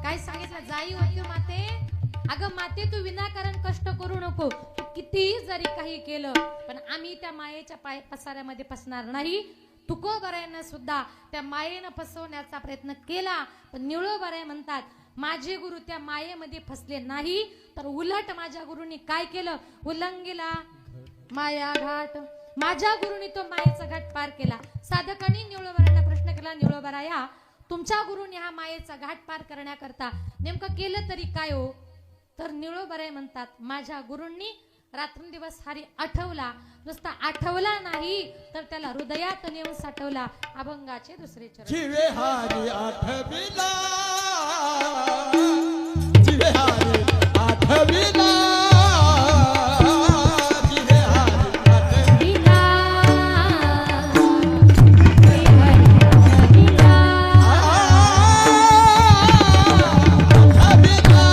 A: काय सांगितलं? जाई हो तू माते, अगं माते तू विनाकारण कष्ट करू नको, तू कितीही जरी काही केलं पण आम्ही त्या मायेच्या पसाऱ्यामध्ये फसणार नाही. तुकोबरायांना सुद्धा त्या मायेनं फसवण्याचा प्रयत्न केला, पण निळोबराय म्हणतात माझे गुरु त्या मायेमध्ये फसले नाही, तर उलट माझ्या गुरुनी काय केलं? उल्लंघिला माया घाट. माझ्या गुरुनी तो मायेचा घाट पार केला. साधकांनी निळोबरायांना प्रश्न केला, निळोबराया तुमच्या गुरुनी हा मायेचा घाट पार करण्याकरता नेमकं केलं तरी काय हो? तर निळोबराय म्हणतात माझ्या गुरूंनी रात्रंदिवस हरी आठवला, नुसता आठवला नाही तर त्याला हृदयात नेऊन साठवला. अभंगाचे दुसरे चरण.
C: जिवे हरी आठविला, जिवे हरी आठविला, जिवे हरी आठविला, आठविला,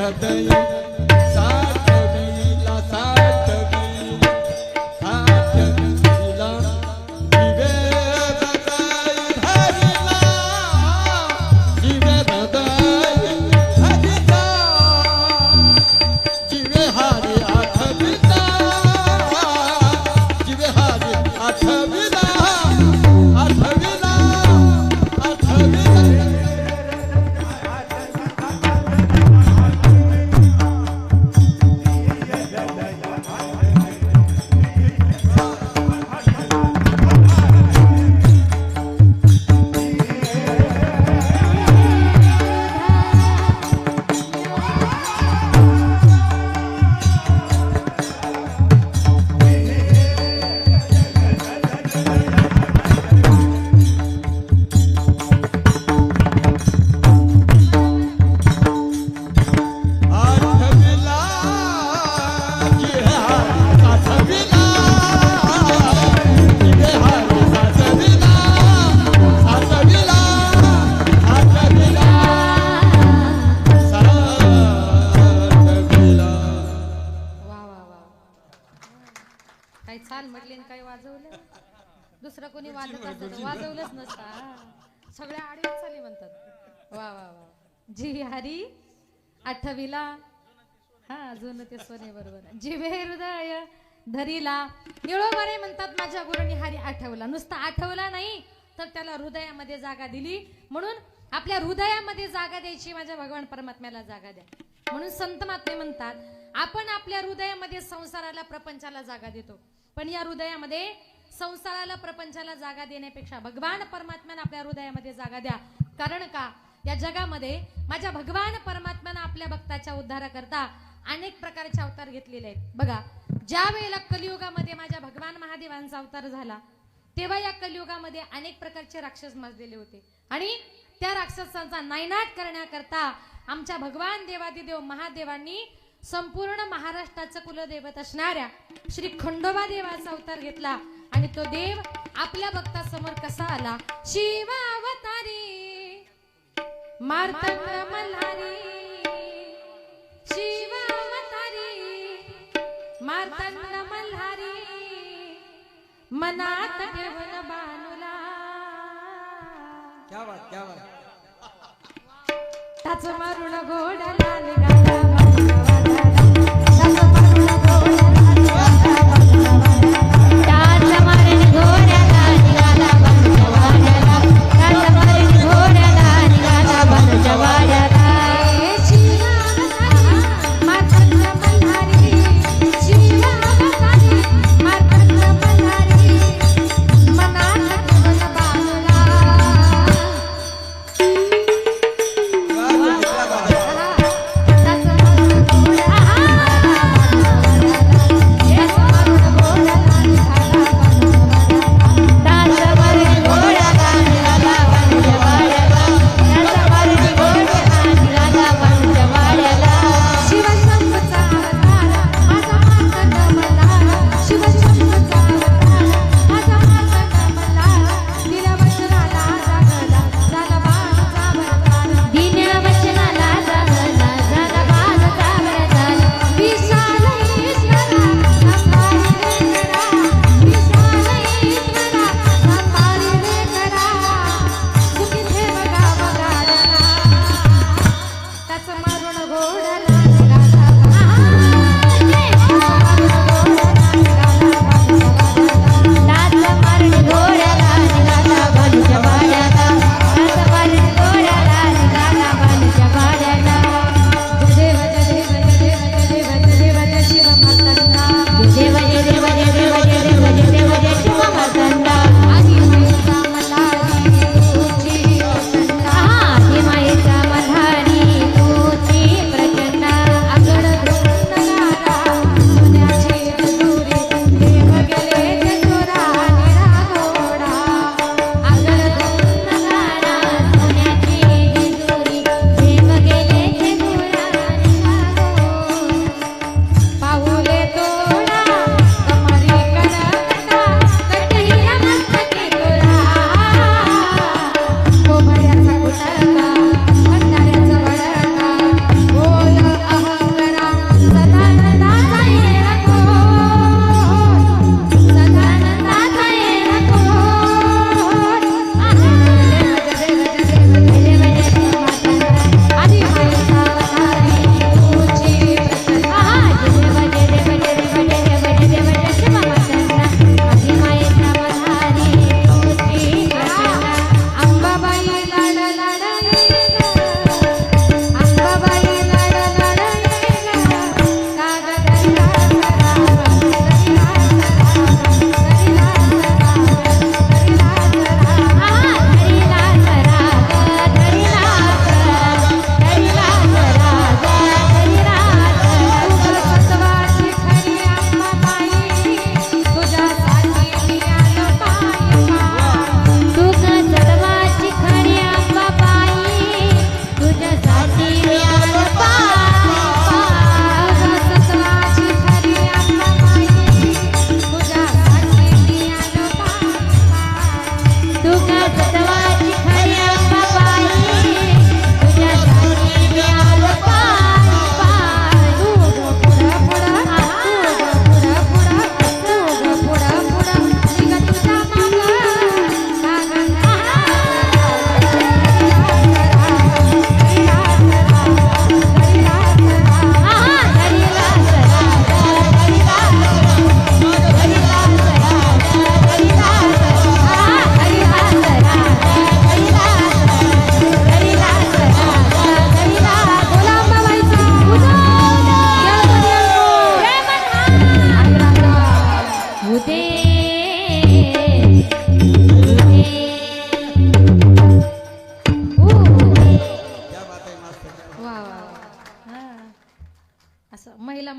C: हृदय साठविला साठविला साठविला जीवे हृदय धरिला जीवे हृदय धरिला जीवे हारी आठविला जीवे हारी आठविला आठविला आठविला आठविला जीवे हारी आठविला जीवे हारी साठविला साठविला आठविला साठविला
A: वा वा वा काही छान म्हटले आणि काही वाजवलं दुसरं कोणी वाजत असतं तर वाजवलंच नसतं हा. सगळ्या आडीच चाली म्हणतात वा वा वा जी हरी आठविला हा अजून ते सोने बरोबर जीवे हृदय धरिला निळोबारे म्हणतात माझ्या गुरुनी हरी आठवला नुसता आठवला नाही तर त्याला हृदयामध्ये जागा दिली म्हणून आपल्या हृदयामध्ये जागा द्यायची माझ्या भगवान परमात्म्याला जागा द्या म्हणून संत महात्मे म्हणतात आपण आपल्या हृदयामध्ये संसाराला प्रपंचाला जागा देतो पण या हृदयामध्ये संसाराला प्रपंचाला जागा देण्यापेक्षा भगवान परमात्म्याने आपल्या हृदयामध्ये जागा द्या कारण का या जगामध्ये माझ्या भगवान परमात्म्याने आपल्या भक्ताच्या उद्धाराकरता अनेक प्रकारचे अवतार घेतलेले आहेत बघा ज्या वेळेला कलियुगामध्ये माझ्या भगवान महादेवांचा अवतार झाला तेव्हा या कलियुगामध्ये अनेक प्रकारचे राक्षस माजलेले होते आणि त्या राक्षसांचा नायनाट करण्याकरता आमच्या भगवान देवादिदेव महादेवांनी संपूर्ण महाराष्ट्राचं कुलदैवत असणाऱ्या श्री खंडोबा देवाचा अवतार घेतला आणि तो देव आपल्या भक्तासमोर कसा आला शिवावतारी मार्तंड मल्हारी शिवावतारी मार्तंड मल्हारी मनात ठेवून बानुला
C: क्या बात
A: त्याच मारुण घोडला निघाला त्याच मारुण घोडला
B: टाच मारून घोड्याला निघाला बनजवाड्याला टाच मारून घोड्याला निघाला बनजवाड्याला
A: मनात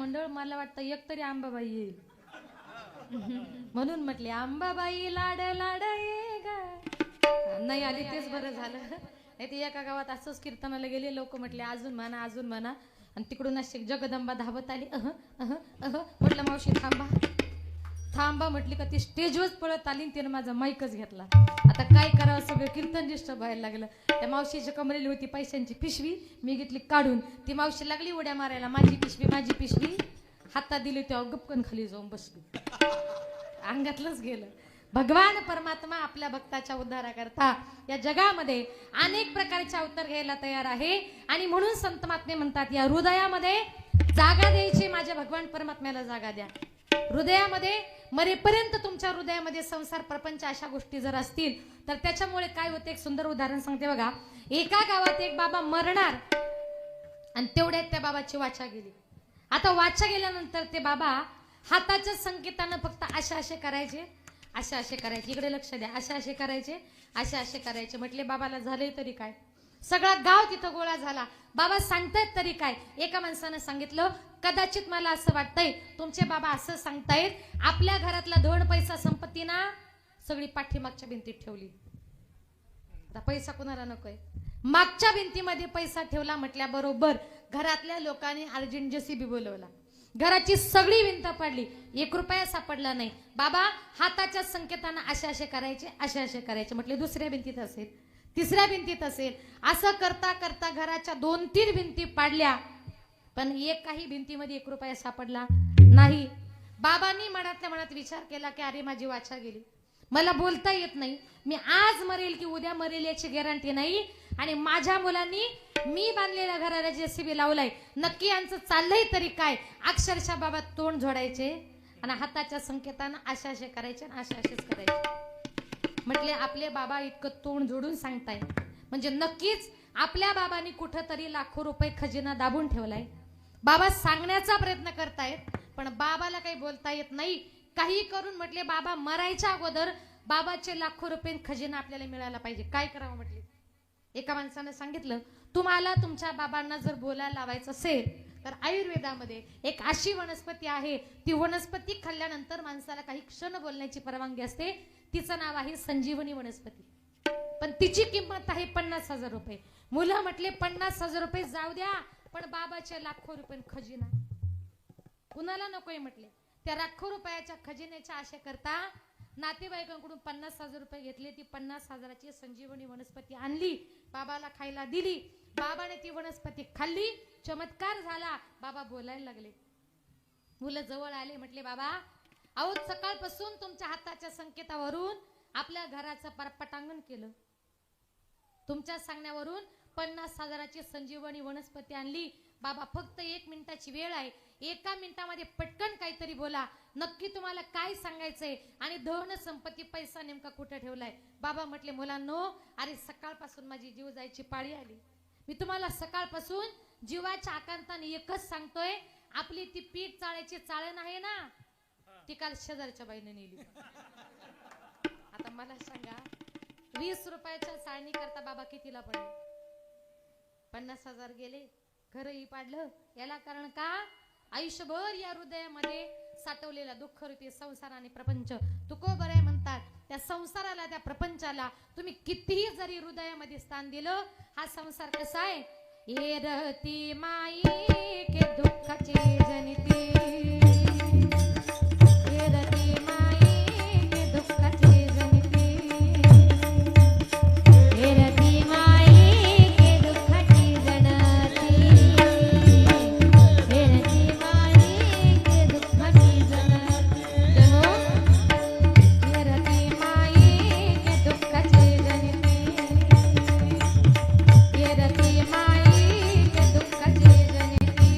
A: मंडळ मला वाटतं एक तरी आंबाबाई येईल म्हणून म्हटले आंबाबाई लाड लाड ये ग. नाही आली तेच बरं झालं. नाही ते एका गावात असंच कीर्तनाला गेले लोक म्हटले अजून म्हणा आणि तिकडून अशी जगदंबा धावत आली. म्हटलं मावशी थांबा म्हटली का ती स्टेजवरच पळत आली तिने माझा माईकच घेतला. आता काय करावं सगळं कीर्तन डिस्टर्ब व्हायला लागलं. त्या मावशीची कमरेली होती पैशांची पिशवी मी घेतली काढून. ती मावशी लागली उड्या मारायला माझी पिशवी हातात दिली तेव्हा गपकन खाली जाऊन बसली. अंगातलंच गेलं. भगवान परमात्मा आपल्या भक्ताच्या उद्धाराकरता या जगामध्ये अनेक प्रकारचे अवतार घ्यायला तयार आहे. आणि म्हणून संत महात्मे म्हणतात या हृदयामध्ये जागा द्यायची. माझ्या भगवान परमात्म्याला जागा द्या. हृदयामध्ये मरेपर्यंत तुमच्या हृदयामध्ये संसार प्रपंच अशा गोष्टी जर असतील तर त्याच्यामुळे काय होते. एक सुंदर उदाहरण सांगते बघा. एका गावात एक बाबा मरणार आणि तेवढ्यात त्या बाबाची वाचा गेली. आता वाचा गेल्यानंतर ते बाबा हाताच्या संकेतानं फक्त असे करायचे. इकडे लक्ष द्या. असे करायचे. म्हटले बाबाला झाले तरी काय. सगळा गाव तिथं गोळा झाला. बाबा सांगतायत तरी काय. एका माणसानं सांगितलं कदाचित मला असं वाटतंय तुमचे बाबा असं सांगतायत आपल्या घरातला धन पैसा संपत्ती ना सगळी पाठीमागच्या भिंतीत ठेवली. आता पैसा कुणाला नकोय. मागच्या भिंतीमध्ये पैसा ठेवला म्हटल्याबरोबर घरातल्या लोकांनी अर्जंट जेसीबी बोलवला. घराची सगळी भिंत पाडली. 1 रुपया सापडला नाही. बाबा हाताच्या संकेतानं असे करायचे. म्हटले दुसऱ्या भिंतीत असेल, तिसऱ्या भिंतीत असेल. असं करता करता घराच्या 2-3 भिंती पाडल्या पण काही भिंतीमध्ये 1 रुपया सापडला नाही. बाबांनी मनातल्या मनात विचार केला की अरे माझी वाचा गेली. मला बोलता येत नाही. मी आज मरेल की उद्या मरेल याची गॅरंटी नाही. आणि माझ्या मुलांनी मी बांधलेल्या घराला जेसीबी लावलाय. नक्की यांचं चाललंय तरी काय. अक्षरशः बाबा तोंड जोडायचे आणि हाताच्या संकेतानं असे करायचे आणि असेच करायचे. म्हटले आपले बाबा इतकं तोंड जोडून सांगताय म्हणजे नक्कीच आपल्या बाबांनी कुठंतरी लाखो रुपये खजिना दाबून ठेवलाय. बाबा सांगण्याचा प्रयत्न करतायत पण बाबाला काही बोलता येत नाही. काही करून म्हटले बाबा मरायच्या अगोदर बाबाचे लाखो रुपये खजिना आपल्याला मिळायला पाहिजे. काय करावं म्हटले. एका माणसाने सांगितलं तुम्हाला तुमच्या बाबांना जर बोलायला लावायचं असेल तर आयुर्वेदामध्ये एक अशी वनस्पती आहे ती वनस्पती खाल्ल्यानंतर माणसाला काही क्षण बोलण्याची परवानगी असते. तिचं नाव आहे संजीवनी वनस्पती. पण तिची किंमत आहे 50,000 रुपये. मुलं म्हटले 50,000 रुपये जाऊ द्या पण बाबाचे लाखो रुपये खजिना कुणाला नकोय म्हटले. त्या लाखो रुपयाच्या खजिन्याच्या आशे करता नातेवाईकांकडून 50,000 रुपये घेतले. ती 50,000ची संजीवनी वनस्पती आणली बाबाला खायला दिली. बाबाने ती वनस्पती खाल्ली. चमत्कार झाला. बाबा बोलायला लागले. मुलं जवळ आले. म्हटले बाबा अहो सकाळपासून तुमच्या हाताच्या संकेतावरून आपल्या घराचं पटांगण केलं. तुमच्या सांगण्यावरून 50,000ची संजीवनी वनस्पती आणली. बाबा फक्त 1 मिनिटाची वेळ आहे. 1 मिनिटामध्ये पटकन काहीतरी बोला. नक्की तुम्हाला काय सांगायचंय आणि धन संपत्ती पैसा नेमका कुठे ठेवलाय. बाबा म्हटले मुलांनो अरे सकाळपासून माझी जीव जायची पाळी आली. मी तुम्हाला सकाळपासून जीवाच्या आकांताने एकच सांगतोय आपली ती पीठ चाळायची चाळण आहे ना ती काल शेजारच्या बाईने नेली. आता मला सांगा 20 रुपयाच्या चाळणी करता बाबा कितीला पडले. 50,000 गेले. घरही पाडलं. याला कारण का आयुष्यभर या हृदयामध्ये साठवलेला दुःखरूपी संसार आणि प्रपंच. तुकोबराय म्हणतात त्या संसाराला त्या प्रपंचाला तुम्ही कितीही जरी हृदयामध्ये स्थान दिलं हा संसार कसा आहे. ये रहती माई के दुःखाची जनिती. ये रहती माई के दुःखाची जनिती. ये रहती माई के दुःखाची जनती. ये रहती माई के दुःखाची जनती. ये रहती माई के दुःखाची जनिती. ये रहती माई के दुःखाची जनिती.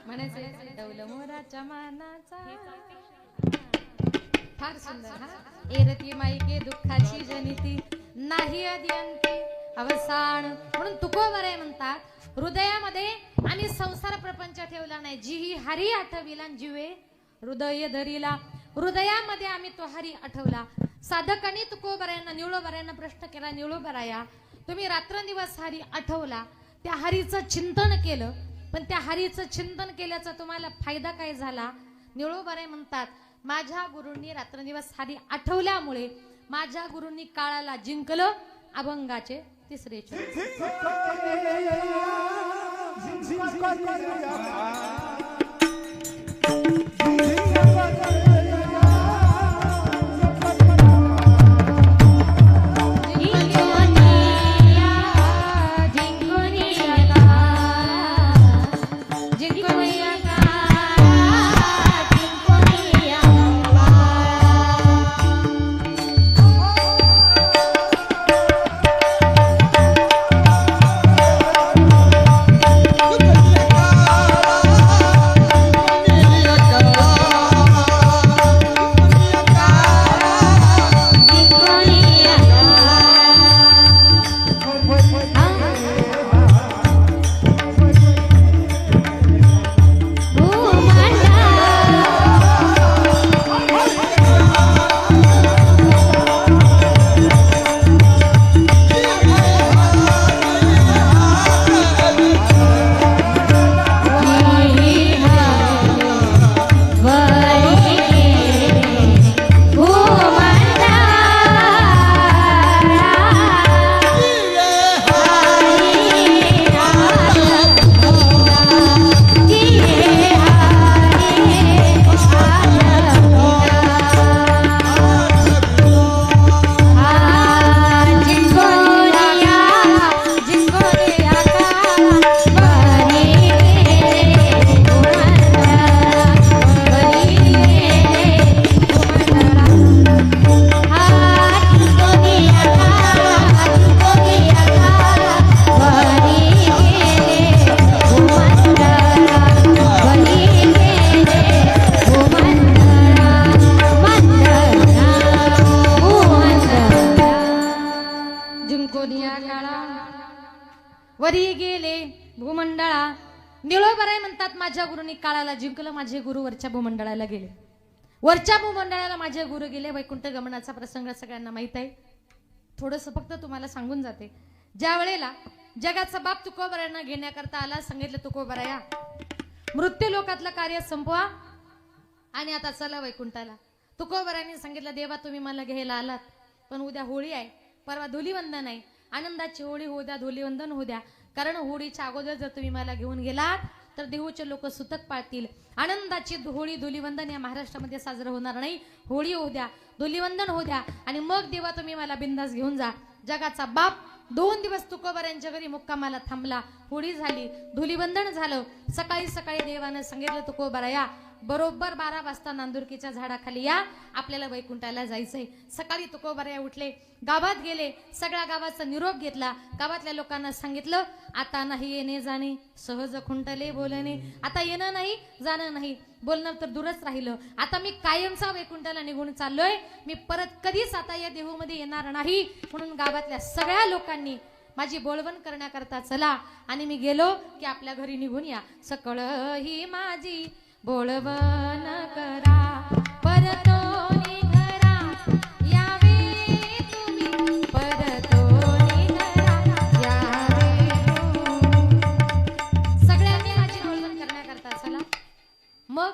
A: म्हणायचं डौल मोराच्या मानाचा फार सुंदर हा एरती माईके दुःखाची जनिती नाही अद्यंती अवसान म्हणून तुकोबराय म्हणतात हृदयामध्ये आम्ही संसार प्रपंच ठेवला नाही जी ही हरी आठविला जीवे हृदय धरीला हृदयामध्ये आम्ही तो हरी आठवला साधकांनी तुकोबरायांना निळोबरायांना प्रश्न केला निळोबराया तुम्ही रात्रंदिवस हरी आठवला त्या हरीचं चिंतन केलं पण त्या हरीचं चिंतन केल्याचा तुम्हाला फायदा काय झाला निळोबराय म्हणतात माझ्या गुरूंनी रात्रंदिवस हरी आठवल्यामुळे माझ्या गुरूंनी काळाला जिंकलं अभंगाचे तिसरे वरी गेले भूमंडळा निळोबराय म्हणतात माझ्या गुरुनी काळाला जिंकलं माझे गुरु वरच्या भूमंडळाला गेले वरच्या भूमंडळाला माझे गुरु गेले वैकुंठ गमनाचा प्रसंग सगळ्यांना माहित आहे थोडंसं फक्त तुम्हाला सांगून जाते ज्या वेळेला जगाचा बाप तुकोबरायांना घेण्याकरता आला सांगितलं तुकोबराया मृत्यू लोकातलं कार्य संपवा आणि आता चला वैकुंठाला तुकोबरायांनी सांगितलं देवा तुम्ही मला घ्यायला आलात पण उद्या होळी आहे परवा धुलीवंदन आहे आनंदाची होळी होऊ द्या धुलीवंदन होऊ द्या कारण होळीच्या अगोदर जर तुम्ही मला घेऊन गेलात तर देहूचे लोक सुतक पाळतील आनंदाची होळी धुलीवंदन या महाराष्ट्रामध्ये साजरं होणार नाही होळी होऊ द्या धुलीवंदन होऊ द्या आणि मग देवा तुम्ही मला बिंदास घेऊन जा जगाचा बाप 2 दिवस तुकोबरायांच्या घरी मुक्कामाला थांबला होळी झाली धुलीवंदन झालं सकाळी सकाळी देवानं सांगितलं तुकोबराया बरोबर 12 वाजता नांदुरकीच्या झाडाखाली या आपल्याला वैकुंठाला जायचंय सकाळी तुकोबराया उठले गावात गेले सगळ्या गावाचा निरोप घेतला गावातल्या लोकांना सांगितलं आता नाही येणे जाणे सहज खुंटले बोलणे आता येणं नाही जाणं नाही बोलणं तर दूरच राहिलं आता मी कायमचा वैकुंठाला निघून चाललोय मी परत कधीच आता या देहूमध्ये येणार नाही म्हणून गावातल्या सगळ्या लोकांनी माझी बोलवण करण्याकरता चला आणि मी गेलो की आपल्या घरी निघून या सकळ ही माझी बोलवण करा परतोनी घरा यावे तुम्ही परतोनी घरा यावे सगळ्यांनी माझी बोलवण करण्याकरता चला मग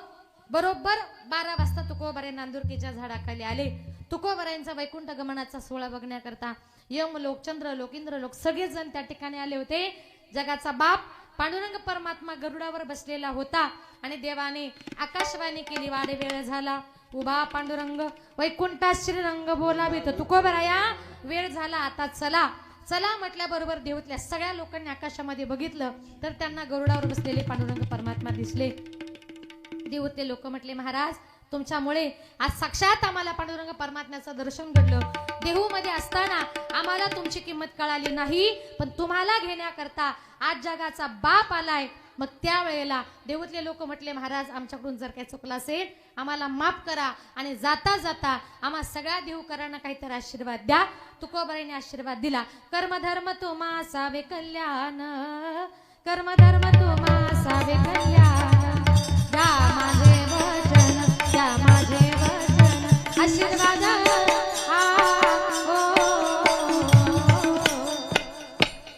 A: बरोबर 12 वाजता तुकोबराय नांदुरकीच्या झाडाखाली आले तुकोबरायांचा वैकुंठ गमनाचा सोहळा बघण्याकरता यम लोक चंद्र लोक इंद्र लोक सगळेजण त्या ठिकाणी आले होते जगाचा बाप पांडुरंग परमात्मा गरुडावर बसलेला होता आणि देवाने आकाशवाणी केली वाडे वेळ झाला उभा पांडुरंग वैकुंठात श्रीरंग बोलावे तर तुकोबराया वेळ झाला आता चला चला म्हटल्याबरोबर देवतल्या सगळ्या लोकांनी आकाशामध्ये बघितलं तर त्यांना गरुडावर बसलेले पांडुरंग परमात्मा दिसले देवतले लोक म्हटले महाराज तुमच्यामुळे आज साक्षात आम्हाला पांडुरंग परमात्म्याचं दर्शन घडलं देहूमध्ये असताना आम्हाला तुमची किंमत कळाली नाही पण तुम्हाला घेण्याकरता आज जगाचा बाप आलाय मग त्यावेळेला देऊतले लोक म्हटले, महाराज आमच्याकडून जर काही चुकलं असेल आम्हाला माफ करा आणि जाता जाता आम्हा सगळ्या देवकरांना काहीतरी आशीर्वाद द्या. तुकोबारायांनी आशीर्वाद दिला. कर्मधर्म तुम्हा सावे कल्याण, कर्मधर्म तुम्हा सावे कल्याण, द्या माझे वचन, द्या माझे वचन, आशीर्वाद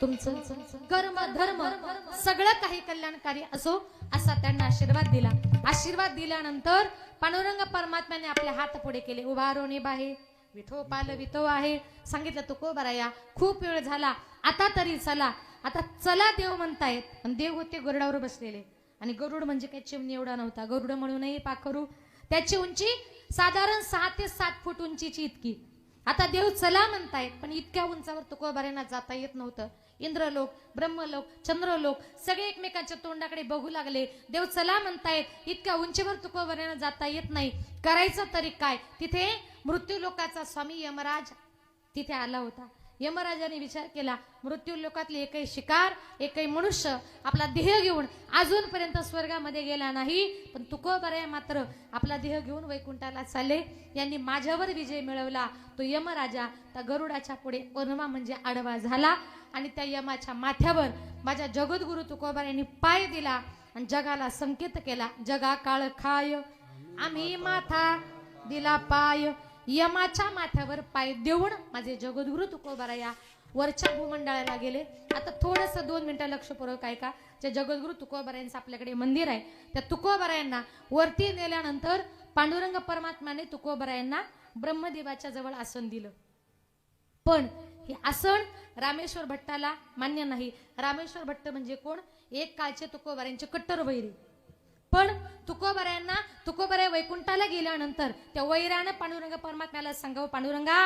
A: तुमचं कर्म धर्म सगळं काही कल्याणकारी असो असा त्यांना आशीर्वाद दिला. आशीर्वाद दिल्यानंतर पांडुरंग परमात्म्याने आपले हात पुढे केले. उभारोनी बाहे विठो पाल विठो आहे. सांगितलं तुकोबाराया खूप वेळ झाला, आता तरी चला. आता चला देव म्हणतायत, पण देव होते गरुडावर बसलेले. आणि गरुड म्हणजे काही चिमणी एवढा नव्हता. गरुड म्हणूनही पाखरू, त्याची उंची साधारण 6 ते 7 फूट उंचीची इतकी. आता देव चला म्हणतायत, पण इतक्या उंचावर तुकोबारायांना जाता येत नव्हतं. इंद्रलोक, ब्रह्मलोक, चंद्रलोक सगळे एकमेकांच्या तोंडाकडे बघू लागले. देव चला म्हणतायत, इतक्या उंचीवर तुकोबारायांना जाता येत नाही, करायचं तरी काय. तिथे मृत्यू लोकाचा स्वामी यमराज तिथे आला होता. यमराजाने विचार केला, मृत्यू लोकातले एकही शिकार, एकही मनुष्य आपला देह घेऊन अजूनपर्यंत स्वर्गामध्ये गेला नाही, पण तुकोबाराया मात्र आपला देह घेऊन वैकुंठाला चालले. यांनी माझ्यावर विजय मिळवला. तो यमराजा त्या गरुडाच्या पुढे वनवा म्हणजे आडवा झाला आणि त्या यमाच्या माथ्यावर माझ्या जगद्गुरु तुकोबारायांनी पाय दिला आणि जगाला संकेत केला, जगा काळ खाय आम्ही माथा दिला पाय. यमाच्या माथ्यावर पाय देऊन माझे जगद्गुरु तुकोबाराया वरच्या भूमंडळाला गेले. आता थोडस 2 मिनिटं लक्षपूर्वक ऐका. जे जगद्गुरु तुकोबारायांचं आपल्याकडे मंदिर आहे, त्या तुकोबारायांना वरती नेल्यानंतर पांडुरंग परमात्म्याने तुकोबारायांना ब्रह्मदेवाच्या जवळ आसन दिलं. पण हे आसन रामेश्वर भट्टाला मान्य नाही. रामेश्वर भट्ट म्हणजे कोण? एक काळचे तुकोबारायांचे कट्टर वैरी. पण तुकोबाराया वैकुंठाला गेल्यानंतर त्या वैरानं पांडुरंग परमात्म्याला सांगावं, पांडुरंगा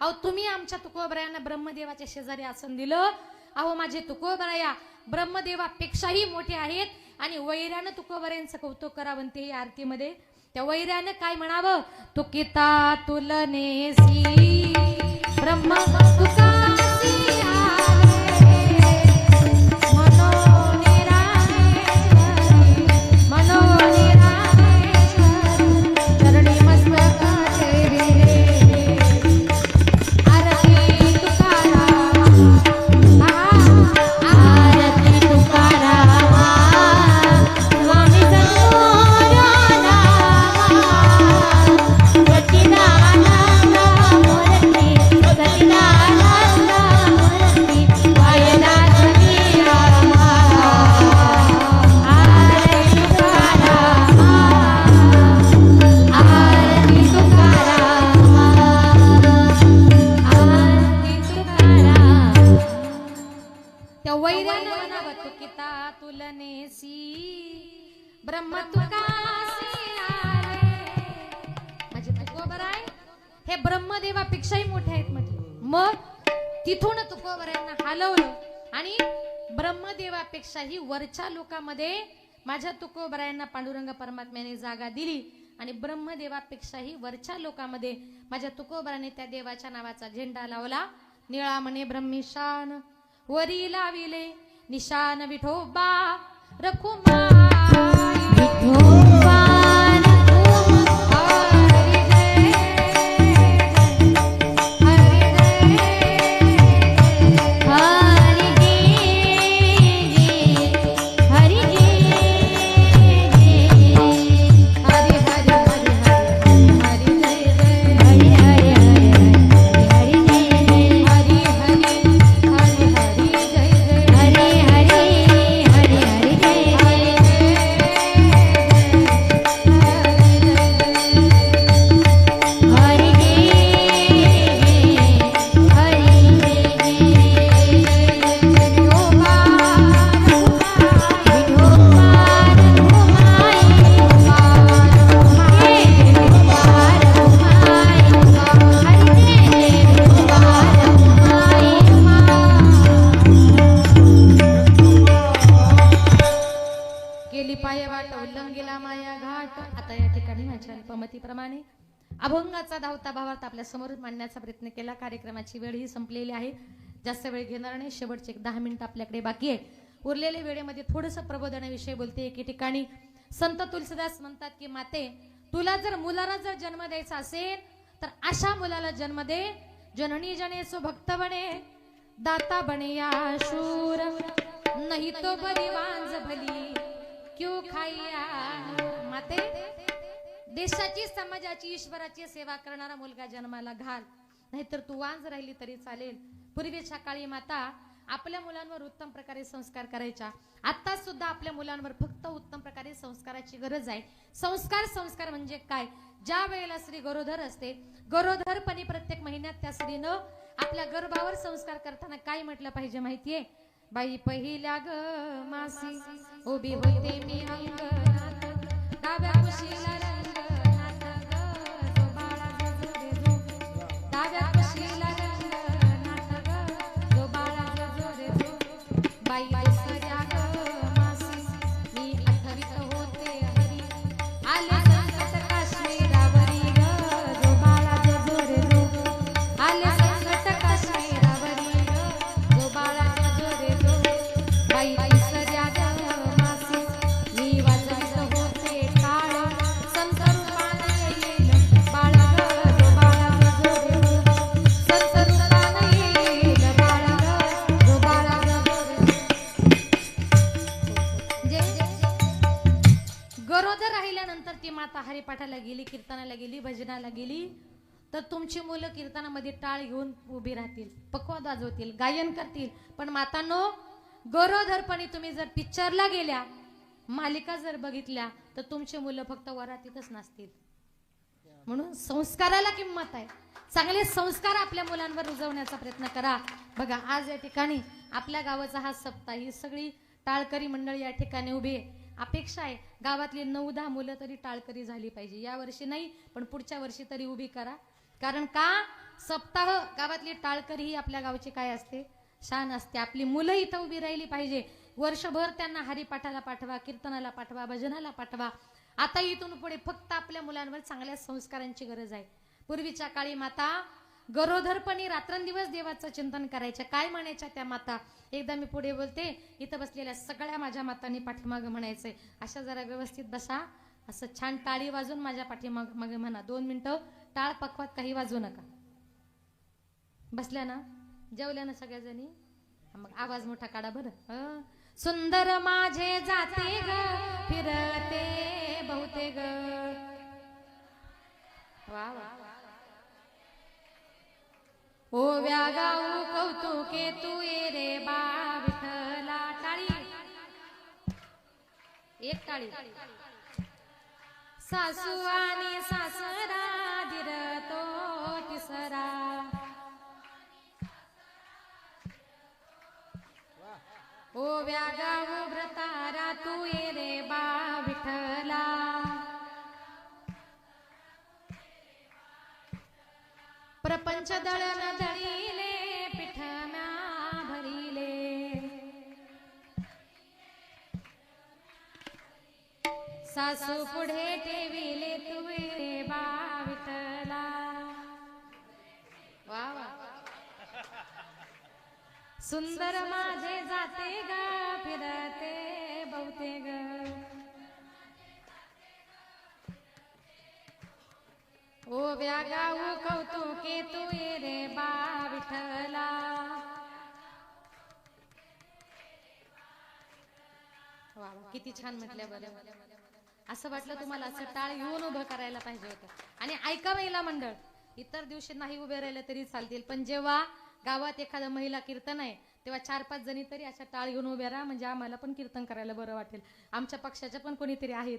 A: अहो तुम्ही आमच्या तुकोबारायांना ब्रह्मदेवाच्या शेजारी आसन दिलं. अहो माझे तुकोबाराया ब्रह्मदेवापेक्षाही मोठे आहेत आणि वैरानं तुकोबारायांचं कौतुक करावं ते आरतीमध्ये. त्या वैरानं काय म्हणावं, तुकिता तुलनेसी ब्रह्म तुकासी ब्रह्म तुकासी आले. माझे तुकोबाराय हे ब्रह्मदेवापेक्षाही मोठे आहेत म्हटले. मग तिथून तुकोबारायांना हलवलं आणि ब्रह्मदेवापेक्षाही वरच्या लोकांमध्ये माझ्या तुकोबारायांना पांडुरंग परमात्म्याने जागा दिली आणि ब्रह्मदेवापेक्षाही वरच्या लोकांमध्ये माझ्या तुकोबाराने त्या देवाच्या नावाचा झेंडा लावला. निळा म्हणे ब्रह्मीशान वरी लाविले निशान विठोबा रखुमाई.
B: विठोबा
A: प्रमाणे अभंगाचा धावता भावार्थ आपल्या समोर मांडण्याचा प्रयत्न केला. कार्यक्रमाची वेळ ही संपलेली आहे. जास्त वेळ घेणार नाही. शेवटचे 10 मिनिटं आपल्याकडे बाकी आहे. उरलेल्या वेळेमध्ये थोडंसं प्रबोधनाविषयी बोलते. एके ठिकाणी संत तुलसीदास म्हणतात की माते, तुला जर मुलाला जर जन्म द्यायचा असेल तर अशा मुलाला जन्म दे, जननी जनेसो भक्त बने, दाता बने या शूर, नहीं तो बरी वांज भली क्यों खाइया. माते, देशाची, समाजाची, ईश्वराची सेवा करणारा मुलगा जन्माला घाल, नाहीतर तू वांज राहिली तरी चालेल. पूर्वीच्या काळी माता आपल्या मुलांवर उत्तम प्रकारे संस्कार करायच्या. आता सुद्धा आपल्या मुलांवर फक्त उत्तम प्रकारे संस्काराची गरज आहे. संस्कार म्हणजे काय? ज्या वेळेला स्त्री गरोदर असते, गरोदरपणी प्रत्येक महिन्यात त्या स्त्रीनं आपल्या गर्भावर संस्कार करताना काय म्हटलं पाहिजे माहितीये? बाई पहिल्या ग मासी उभी होते मी अंगणात, डाव्या कुशीला रंगणात ग, जो बाळा जो रे जो, डाव्या कुशीला रंगणात ग, जो बाळा जो रे जो. बाई दुसऱ्या ग मासी मी आठवीत होते हरी, आले संकट काश्मीरावरी ग, जो बाळा जो रे जो, आले संकट काश्मीरावरी ग, जो बाळा जो रे जो. बाई दुसऱ्या ग मासी मी वाजवीत होते टाळ, संत रूपाने येईल बाळा ग, जो बाळा जो रे जो, संत रूपाने येईल बाळा ग, जो बाळा जो रे जो. गरोदर राहिल्यानंतर ती माता हरिपाठाला गेली, कीर्तनाला गेली, भजनाला गेली, तर तुमची मुलं कीर्तनामध्ये टाळ घेऊन उभी राहतील, पखवाद वाजवतील, गायन करतील. पण मातांनो, गरोदरपणी तुम्ही जर पिक्चरला गेल्या, मालिका जर बघितल्या, तर तुमची मुलं फक्त वरातीतच नसतील. म्हणून संस्काराला किंमत आहे. चांगले संस्कार आपल्या मुलांवर रुजवण्याचा प्रयत्न करा. बघा, आज या ठिकाणी आपल्या गावाचा हा सप्ताह, ही सगळी टाळकरी मंडळी या ठिकाणी उभी आहे. अपेक्षा आहे गावातली 9-10 मुलं तरी टाळकरी झाली पाहिजे. या वर्षी नाही, पण पुढच्या वर्षी तरी उभी करा. कारण का, सप्ताह गावातली टाळकरी ही आपल्या गावची काय असते, शान असते. आपली मुलं इथं उभी राहिली पाहिजे. वर्षभर त्यांना हरिपाठाला पाठवा, कीर्तनाला पाठवा, भजनाला पाठवा. आता इथून पुढे फक्त आपल्या मुलांवर चांगल्या संस्कारांची गरज आहे. पूर्वीच्या काळी माता गरोदरपणी रात्रंदिवस देवाचं चिंतन करायच्या. काय म्हणायच्या त्या माता? एकदा मी पुढे बोलते, इथं बसलेल्या सगळ्या माझ्या मातांनी पाठीमागं म्हणायचंय, अशा जरा व्यवस्थित बसा, असं छान टाळी वाजून माझ्या पाठीमागे म्हणा. 2 मिनिटं टाळ पखवात काही वाजवू नका. बसल्या ना, जेवल्या ना सगळ्याजणी? मग आवाज मोठा काढा बरं. सुंदर माझे जाते ग फिरते बहुते ग, वा वा. ओव्या गाऊ कौतुके तू ये रे बा विठ्ठला. टाळी, एक टाळी. सासू आणि सासरा धीर तो तिसरा, ओव्या गाऊ व्रतारा तू ये रे बा विठ्ठला. प्रपंच दळण दळीले पिठम्या भरिले, सासू पुढे ठेविले तू रे बा विठ्ठला. वा वा. सुंदर माझे जाते ग फिरते बहुते ग, ओव्या गाऊ कौतुके तू ये रे बा विठ्ठला. वा, किती छान म्हटल्या बरं. असं वाटलं तुम्हाला असं टाळ घेऊन उभं करायला पाहिजे होतं. आणि ऐका महिला मंडळ, इतर दिवशी नाही उभे राहिले तरी चालतील, पण जेव्हा गावात एखादा महिला कीर्तन आहे तेव्हा 4-5 जणी तरी अशा टाळ घेऊन उभ्या राहा, म्हणजे आम्हाला पण कीर्तन करायला बरं वाटेल. आमच्या पक्षाच्या पण कोणीतरी आहेत,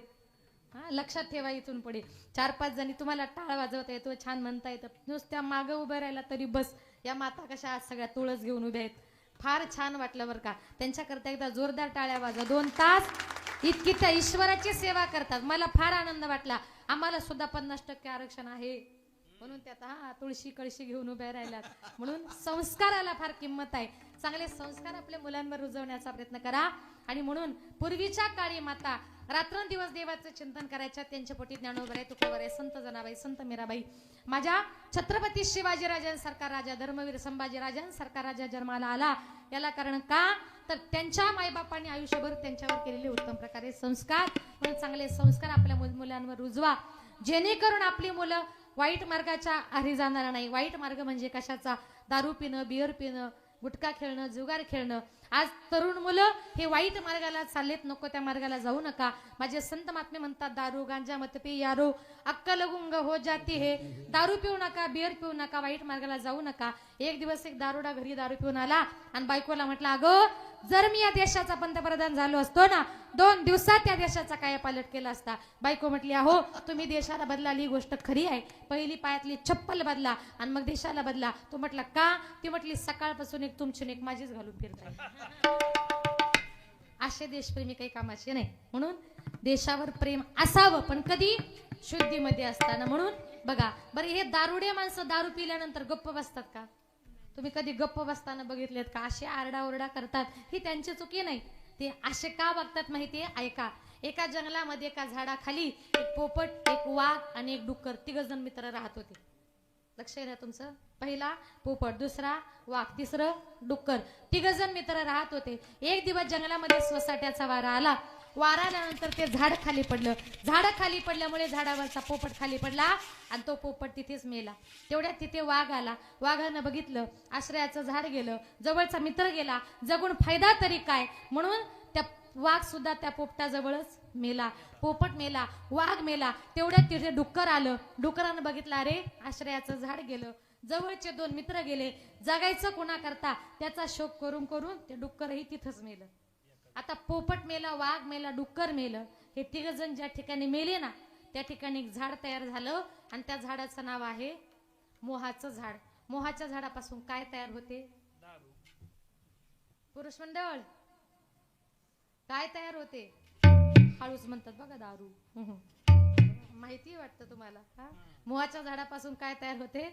A: हा लक्षात ठेवा. इथून पुढे 4-5 जणी तुम्हाला टाळ वाजवता येतो, छान म्हणता येतं, नुसत्या मागं उभं राहिला तरी बस. या माता कशा आज सगळ्या तुळस घेऊन उभ्या आहेत, फार छान वाटलं बरं का. त्यांच्याकरता एकदा जोरदार टाळ्या वाजवा. 2 तास इतकी त्या ईश्वराची सेवा करतात. मला फार आनंद वाटला. आम्हाला सुद्धा 50% आरक्षण आहे म्हणून त्यात तुळशी कळशी घेऊन उभ्या राहिल्यात. म्हणून संस्काराला फार किंमत आहे. चांगले संस्कार आपल्या मुलांवर रुजवण्याचा प्रयत्न करा. आणि म्हणून पूर्वीच्या काळी माता रात्रंदिवस देवाचं चिंतन करायच्या. त्यांच्या पोटी ज्ञानोबराय, तुकोबराय, संत जनाबाई, संत मीराबाई, माझ्या छत्रपती शिवाजीराजांसारखा राजा, धर्मवीर संभाजीराजांसारखा राजा जन्माला आला. याला कारण का, तर त्यांच्या मायबापांनी आयुष्यभर त्यांच्यावर केलेले उत्तम प्रकारे संस्कार. म्हणून चांगले संस्कार आपल्या मुलांवर रुजवा, जेणेकरून आपली मुलं वाईट मार्गाच्या आहारी जाणार नाही. वाईट मार्ग म्हणजे कशाचा? दारू पिणं, बियर पिणं, गुटखा खेळणं, जुगार खेळणं. आज तरुण मुलं हे वाईट मार्गाला चाललेत, नको त्या मार्गाला जाऊ नका. माझे संत महात्मे म्हणतात, दारू गांजा मत पी यारो, अक्कल गुंग हो जाती है. दारू पिऊ नका, बियर पिऊ नका, वाईट मार्गाला जाऊ नका. एक दिवस एक दारुडा घरी दारू पिऊन आला आणि बायकोला म्हटलं, अगं जर मी या देशाचा पंतप्रधान झालो असतो ना, 2 दिवसात त्या देशाचा कायापालट केला असता. बायको म्हटली, अहो तुम्ही देशाला बदलाली ही गोष्ट खरी आहे, पहिली पायातली चप्पल बदला आणि मग देशाला बदला. तो म्हटला का? ती म्हटली, सकाळपासून एक तुमची एक माझीच घालून फिरताय. असे देशप्रेमी काही कामाचे नाही. म्हणून देशावर प्रेम असावं, पण कधी शुद्धीमध्ये असताना. म्हणून बघा बरं, हे दारुडे माणसं दारू पिल्यानंतर गप्प बसतात का? तुम्ही कधी गप्प बसताना बघितलेत का? असे आरडाओरडा करतात, ही त्यांची चुकी नाही. ते असे का बघतात माहितीये? ऐका, एका जंगलामध्ये एका झाडाखाली एक पोपट, एक वाघ आणि एक डुक्कर, 3 जण मित्र राहत होते. लक्ष आहे ना तुमचं? पहिला पोपट, दुसरा वाघ, तिसरं डुक्कर, 3 जण मित्र राहत होते. एक दिवस जंगलामध्ये सोसाट्याचा वारा आला. वारा आल्यानंतर ते झाड खाली पडलं. झाड खाली पडल्यामुळे झाडावरचा पोपट खाली पडला आणि तो पोपट तिथेच मेला. तेवढ्यात तिथे वाघ आला. वाघानं बघितलं, आश्रयाचं झाड गेलं, जवळचा मित्र गेला, जगून फायदा तरी काय, म्हणून त्या वाघ सुद्धा त्या पोपटाजवळच मेला. पोपट मेला, वाघ मेला. तेवढ्यात तिथे डुक्कर आलं. डुकरानं बघितलं, अरे आश्रयाचं झाड गेलं, जवळचे 2 मित्र गेले, जगायचं कोणा करता, त्याचा शोक करून करून ते डुक्करही तिथंच मेलं. आता पोपट मेला, वाघ मेला, डुक्कर मेलं. हे 3 जण ज्या ठिकाणी मेले ना, त्या ठिकाणी एक झाड तयार झालं आणि त्या झाडाचं नाव आहे मोहाचं झाड. मोहाच्या झाडापासून काय तयार होते? पुरुष मंडळ, काय तयार होते? हळूच म्हणतात बघा, दारू. माहिती वाटतं तुम्हाला? मोहाच्या झाडापासून काय तयार होते?